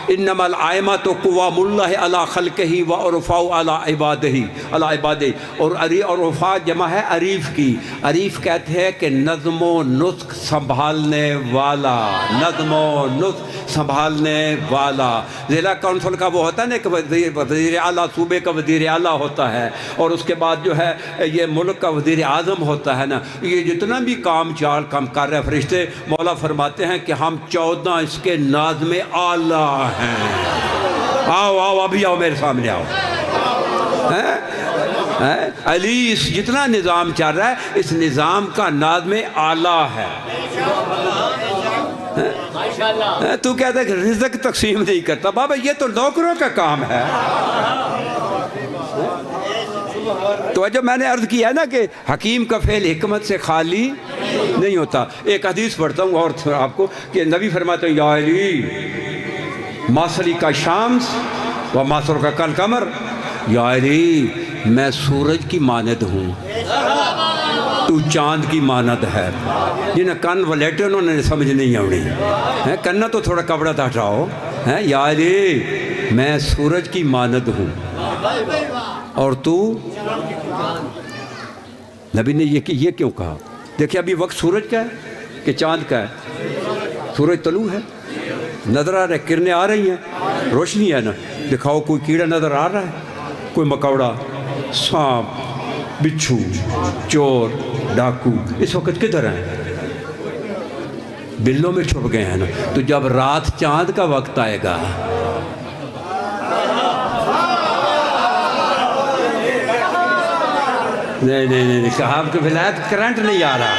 انما الائمۃ قوام اللہ علی خلقہ وعرفاء علی عبادہ، اور عرفاء جمع ہے عریف کی۔ عریف کہتے ہیں کہ نظم و نسق سنبھالنے والا، نظم و نسق سنبھالنے والا۔ ضلع کونسل کا وہ ہوتا ہے نا کہ وزیر اعلیٰ، صوبے کا وزیر اعلیٰ ہوتا ہے، اور اس کے بعد جو ہے یہ ملک کا وزیر اعظم ہوتا ہے نا۔ یہ جتنا بھی کام کر رہے فرشتے، مولا فرماتے ہیں کہ ہم 14 اس کے ناظم اعلیٰ ہیں۔ آؤ ابھی آؤ میرے سامنے آؤ۔ علی جتنا نظام چل رہا ہے اس نظام کا ناظم اعلیٰ ہے۔ تو کہتا ہے کہ رزق تقسیم نہیں کرتا، بابا یہ تو نوکروں کا کام ہے۔ تو جو میں نے عرض کیا ہے نا کہ حکیم کا فعل حکمت سے خالی نہیں ہوتا۔ ایک حدیث پڑھتا ہوں اور آپ کو کہ نبی فرماتے ہیں یا علی ماسری کا شامس و ماسر کا کل قمر، یا علی میں سورج کی مانند ہوں، تو چاند کی مانند ہے۔ جنہیں کن ولیٹے انہوں نے سمجھ نہیں آنی ہے، کننا تو تھوڑا کپڑا تھا ہٹاؤ۔ یا علی میں سورج کی مانند ہوں اور تو، نبی نے یہ کیوں کہا؟ دیکھیں ابھی وقت سورج کا ہے کہ چاند کا ہے؟ سورج طلوع ہے، نظر آ رہا ہے، کرنیں آ رہی ہیں، روشنی ہے نا، دکھاؤ کوئی کیڑا نظر آ رہا ہے، کوئی مکوڑا، سانپ، بچھو، چور، ڈاکو اس وقت کدھر ہیں؟ بلوں میں چھپ گئے ہیں نا۔ تو جب رات چاند کا وقت آئے گا، نہیں صاحب کے ولایت کرنٹ نہیں آ رہا۔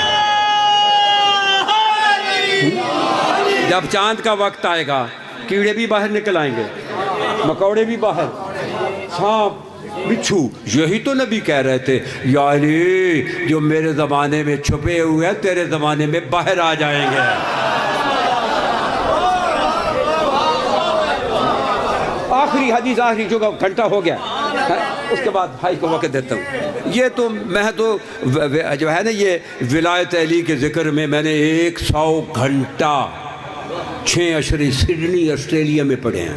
جب چاند کا وقت آئے گا کیڑے بھی باہر نکل آئیں گے، مکوڑے بھی باہر، سانپ، بچھو۔ یہی تو نبی کہہ رہے تھے یا علی جو میرے زمانے میں چھپے ہوئے ہیں تیرے زمانے میں باہر آ جائیں گے۔ آخری حدیث، آخری جو گھنٹہ ہو گیا، اس کے بعد بھائی کو وقت دیتا ہوں۔ یہ تو میں تو جو ہے نا یہ ولایت علی کے ذکر میں میں نے 100 گھنٹہ 6 اشرے سڈنی آسٹریلیا میں پڑھے ہیں،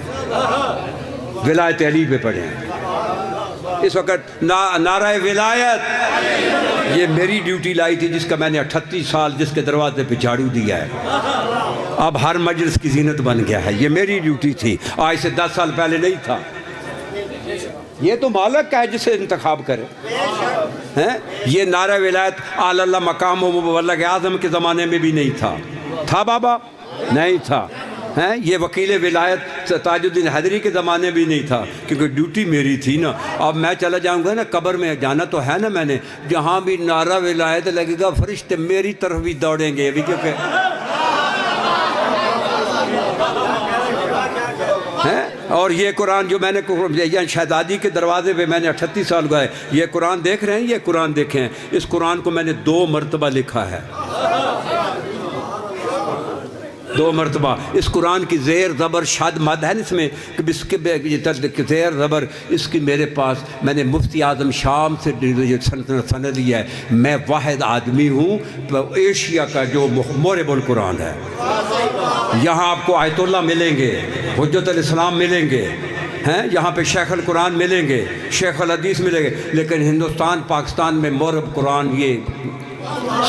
ولایت علی پہ پڑھے ہیں۔ اس وقت نعرہ ولایت یہ میری ڈیوٹی لائی تھی، جس کا میں نے 38 سال جس کے دروازے پہ جھاڑو دیا ہے، اب ہر مجلس کی زینت بن گیا ہے۔ یہ میری ڈیوٹی تھی، آج سے 10 سال پہلے نہیں تھا۔ یہ تو مالک کا ہے جسے انتخاب کرے۔ یہ نعرہ ولایت اعلی اللہ مقام و مبلغ اعظم کے زمانے میں بھی نہیں تھا، تھا بابا؟ نہیں تھا۔ یہ وکیل ولایت تاج الدین حیدری کے زمانے بھی نہیں تھا، کیونکہ ڈیوٹی میری تھی نا۔ اب میں چلا جاؤں گا نا قبر میں، جانا تو ہے نا میں نے، جہاں بھی نعرہ ولایت لگے گا فرشتے میری طرف بھی دوڑیں گے، کیونکہ اور یہ قرآن جو میں نے شہزادی کے دروازے پہ میں نے 38 سال گئے، یہ قرآن دیکھ رہے ہیں، یہ قرآن دیکھیں، اس قرآن کو میں نے 2 مرتبہ لکھا ہے، 2 مرتبہ۔ اس قرآن کی زیر زبر شاد مد ہے اس میں، زیر زبر اس کی میرے پاس، میں نے مفتی اعظم شام سے سند لیا ہے۔ میں واحد آدمی ہوں ایشیا کا جو مورب القرآن ہے۔ یہاں آپ کو آیت اللہ ملیں گے، حجت الاسلام ملیں گے، یہاں پہ شیخ القرآن ملیں گے، شیخ الحدیث ملیں گے، لیکن ہندوستان پاکستان میں مورب قرآن یہ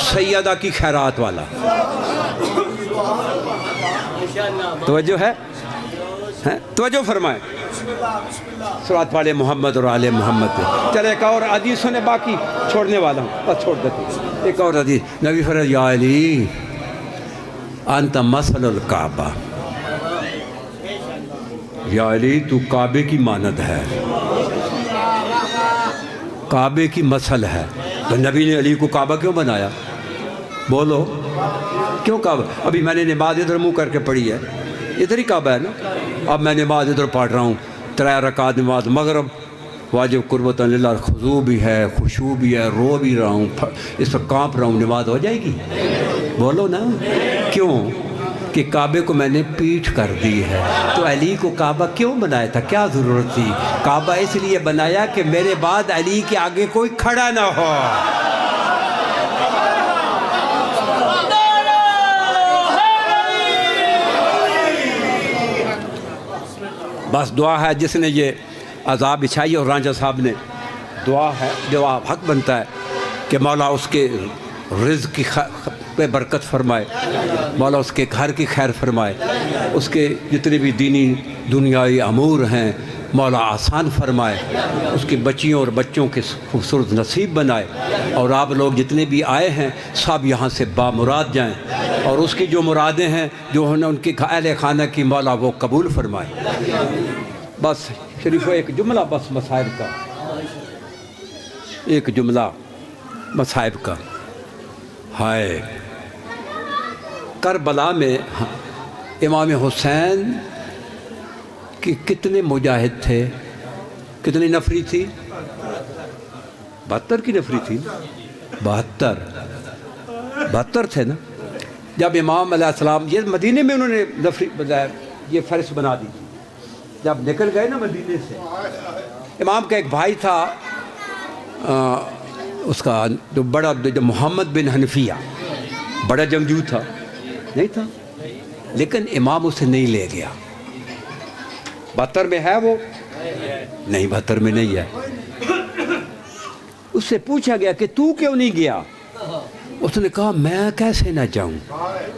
سیدہ کی خیرات والا۔ توجہ ہے؟ توجہ فرمائیں، صلوات پڑھیں محمد اور آل محمد پہ۔ چلے ایک اور حدیث سنے، باقی چھوڑنے والا ہوں، بس چھوڑ دیتے ہیں۔ ایک اور حدیث، نبی فرمایا یا علی انت مثل الکعبہ، یا علی تو کعبے کی مانند ہے، کعبے کی مثل ہے۔ تو نبی نے علی کو کعبہ کیوں بنایا؟ بولو کیوں کعبہ؟ ابھی میں نے نماز ادھر منہ کر کے پڑھی ہے، ادھر ہی کعبہ ہے نا۔ اب میں نماز ادھر پڑھ رہا ہوں، 3 رکعت نماز مغرب، واجب قربۃ للہ، خضوع بھی ہے، خشوع بھی ہے، رو بھی رہا ہوں، اس وقت کانپ رہا ہوں، نماز ہو جائے گی؟ بولو نا کیوں؟ کہ کعبے کو میں نے پیٹھ کر دی ہے۔ تو علی کو کعبہ کیوں بنایا تھا؟ کیا ضرورت تھی؟ کعبہ اس لیے بنایا کہ میرے بعد علی کے آگے کوئی کھڑا نہ ہو۔ بس دعا ہے جس نے یہ عذاب بچھائی، اور رانجھا صاحب نے دعا ہے، دعا حق بنتا ہے کہ مولا اس کے رزق کی پہ برکت فرمائے، مولا اس کے گھر کی خیر فرمائے، اس کے جتنے بھی دینی دنیاوی امور ہیں مولا آسان فرمائے، اس کی بچیوں اور بچوں کے خوبصورت نصیب بنائے، اور آپ لوگ جتنے بھی آئے ہیں سب یہاں سے بامراد جائیں، اور اس کی جو مرادیں ہیں جو ان کی اہل خانہ کی مولا وہ قبول فرمائے۔ بس شریفو ایک جملہ بس مصائب کا، ایک جملہ مصائب کا۔ ہائے کربلا میں امام حسین کی کتنے مجاہد تھے، کتنی نفری تھی؟ 72 کی نفری تھی، 72 تھے نا۔ جب امام علیہ السلام یہ مدینے میں انہوں نے نفری یہ فہرست بنا دی، جب نکل گئے نا مدینے سے، امام کا ایک بھائی تھا، اس کا جو بڑا جو محمد بن حنفیہ، بڑا جنگجو تھا، نہیں تھا، لیکن امام اسے نہیں لے گیا۔ 72 میں ہے وہ؟ نہیں 72 میں نہیں ہے۔ اس سے پوچھا گیا کہ تو کیوں نہیں گیا؟ اس نے کہا میں کیسے نہ جاؤں،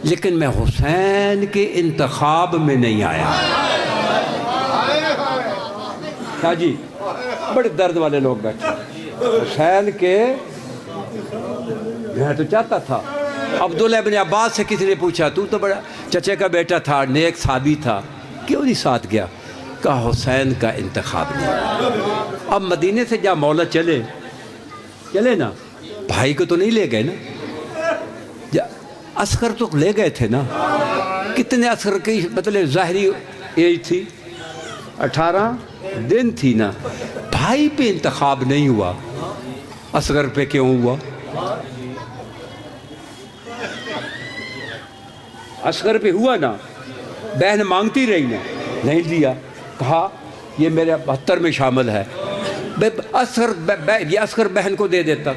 لیکن میں حسین کے انتخاب میں نہیں آیا. کیا جی؟ بڑے درد والے لوگ بیٹھے. حسین کے میں تو چاہتا تھا. عبداللہ ابن عباس سے کسی نے پوچھا تو بڑا چچے کا بیٹا تھا, نیک صحابی تھا, کیوں نہیں ساتھ گیا؟ کہا حسین کا انتخاب نہیں. اب مدینے سے جا مولا چلے نا, بھائی کو تو نہیں لے گئے نا. عسکر تو لے گئے تھے نا. کتنے عسکر کی مطلب ظاہری ایج تھی؟ 18 دن تھی نا. بھائی پہ انتخاب نہیں ہوا, عسکر پہ کیوں ہوا؟ عسکر پہ ہوا نا. بہن مانگتی رہی نا, نہیں دیا. کہا یہ میرے 72 میں شامل ہے. یہ عسکر بہن کو دے دیتا,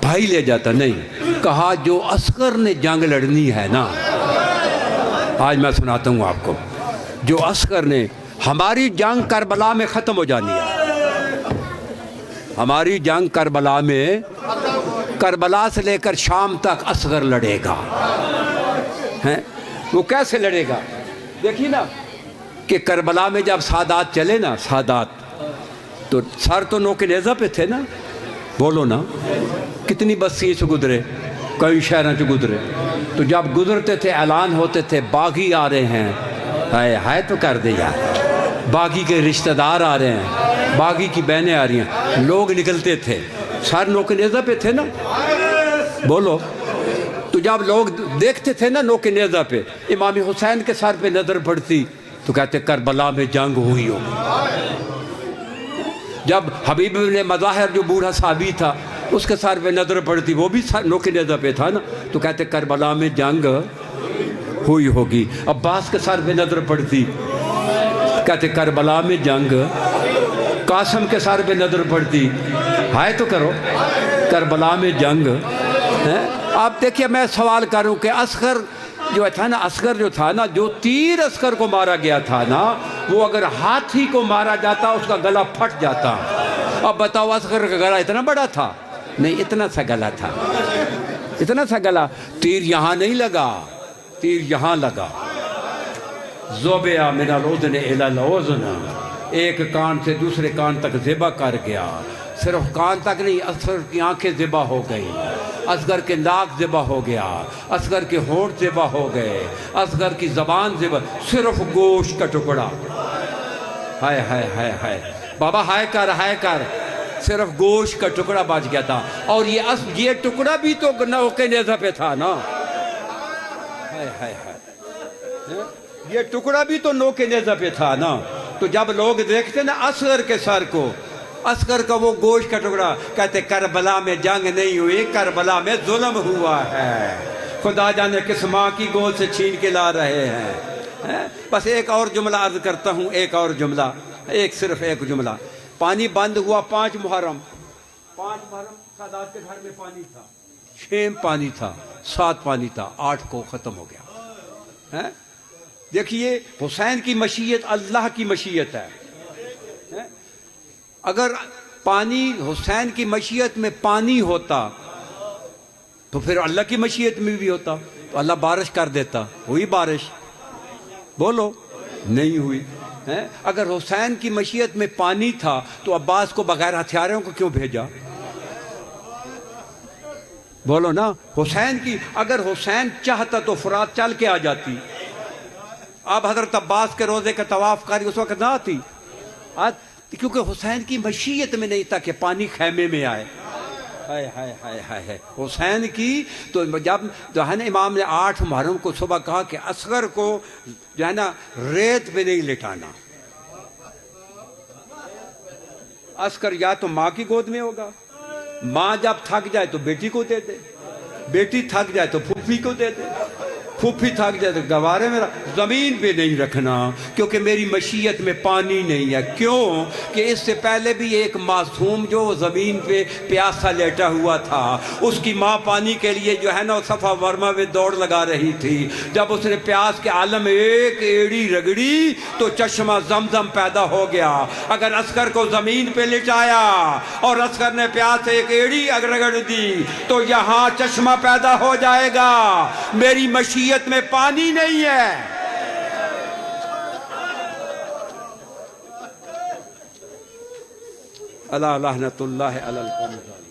بھائی لے جاتا. نہیں, کہا جو عسکر نے جنگ لڑنی ہے نا, آج میں سناتا ہوں آپ کو, جو عسکر نے, ہماری جنگ کربلا میں ختم ہو جانی ہے. ہماری جنگ کربلا میں, کربلا سے لے کر شام تک عسکر لڑے گا. وہ کیسے لڑے گا؟ دیکھیے نا کہ کربلا میں جب سادات چلے نا, سادات تو سر تو نوک نیزہ پہ تھے نا. بولو نا, کتنی بستیوں سے گزرے, کئی شہروں سے گزرے. تو جب گزرتے تھے اعلان ہوتے تھے باغی آ رہے ہیں. ہے تو کر دے یار, باغی کے رشتہ دار آ رہے ہیں, باغی کی بہنیں آ رہی ہیں. لوگ نکلتے تھے, سر نوک نیزہ پہ تھے نا. بولو. تو جب لوگ دیکھتے تھے نا نوک نیزہ پہ, امام حسین کے سر پہ نظر پڑتی تو کہتے کربلا میں جنگ ہوئی ہو. جب حبیب بن مظاہر جو بوڑھا صحابی تھا, اس کے سر پہ نظر پڑتی, وہ بھی نوک نیزہ پہ تھا نا, تو کہتے کربلا میں جنگ ہوئی ہوگی. عباس کے سر پہ نظر پڑتی, کہتے کربلا میں جنگ. قاسم کے سر پہ نظر پڑتی, ہائے تو کرو, کربلا میں جنگ. آپ دیکھیے, میں سوال کروں کہ عسکر جو تھا نا, عسکر جو تھا نا, جو تیر عسکر کو مارا گیا تھا نا, وہ اگر ہاتھی کو مارا جاتا اس کا گلا پھٹ جاتا. اب بتاؤ, عسکر کا گلا اتنا بڑا تھا؟ نہیں, اتنا سا گلا تھا, اتنا سا گلا. تیر یہاں نہیں لگا, تیر یہاں لگا. زوبیا من الاذن الی الاذن, ایک کان سے دوسرے کان تک ذبح کر گیا. صرف کان تک نہیں, عسکر کی آنکھیں ذبح ہو گئی, عسکر کے ناک ذبح ہو گیا, عسکر کے ہونٹ ذبح ہو گئے, عسکر کی زبان ذبح, صرف گوشت کا ٹکڑا. ہائے ہائے ہائے ہائے بابا, ہائے کر, صرف گوشت کا ٹکڑا بچ گیا تھا. اور یہ ٹکڑا بھی تو نوک نیزہ پہ تھا نا. ہائے ہائے ہائے, یہ ٹکڑا بھی تو نوک نیزہ پہ تھا نا. تو جب لوگ دیکھتے نا عسکر کے سر کو, عسکر کا وہ گوشت کا ٹکڑا, کہتے کربلا میں جنگ نہیں ہوئی, کربلا میں ظلم ہوا ہے. خدا جانے کس ماں کی گود سے چھین کے لا رہے ہیں. بس ایک اور جملہ عرض کرتا ہوں, ایک اور جملہ, صرف ایک جملہ. پانی بند ہوا 5 محرم. 5 محرم سادات کے گھر میں پانی تھا, 6 پانی تھا, 7 پانی تھا, 8 کو ختم ہو گیا. دیکھیے, حسین کی مشیت اللہ کی مشیت ہے. اگر پانی حسین کی مشیت میں پانی ہوتا تو پھر اللہ کی مشیت میں بھی ہوتا, تو اللہ بارش کر دیتا. ہوئی بارش؟ بولو, نہیں ہوئی. اگر حسین کی مشیت میں پانی تھا تو عباس کو بغیر ہتھیاروں کو کیوں بھیجا؟ بولو نا. حسین کی, اگر حسین چاہتا تو فرات چل کے آ جاتی. اب حضرت عباس کے روزے کا طواف کاری اس وقت نہ آتی, کیونکہ حسین کی مشیت میں نہیں تھا کہ پانی خیمے میں آئے. ہائے ہائے ہائے ہائے, حسین کی تو جب جو ہے نا امام نے 8 محرم کو صبح کہا کہ عسکر کو جو ہے نا ریت پہ نہیں لٹانا. عسکر یا تو ماں کی گود میں ہوگا, ماں جب تھک جائے تو بیٹی کو دے دے, بیٹی تھک جائے تو پھوپھی کو دے دے, پھوپھی تھک جائے تو گوارے میرا زمین پہ نہیں رکھنا کیونکہ میری مشیت میں پانی نہیں ہے. کیوں کہ اس سے پہلے بھی ایک معصوم جو زمین پہ پیاسا لیٹا ہوا تھا, اس کی ماں پانی کے لیے جو ہے نا صفا ورما میں دوڑ لگا رہی تھی. جب اس نے پیاس کے عالم میں ایک ایڑی رگڑی تو چشمہ زمزم پیدا ہو گیا. اگر عسکر کو زمین پہ لٹایا اور عسکر نے پیاس سے ایک ایڑی رگڑ دی تو یہاں چشمہ پیدا ہو جائے گا. میری مشیت میں پانی نہیں ہے. اللہ لعنت اللہ علی القوم الظالمین.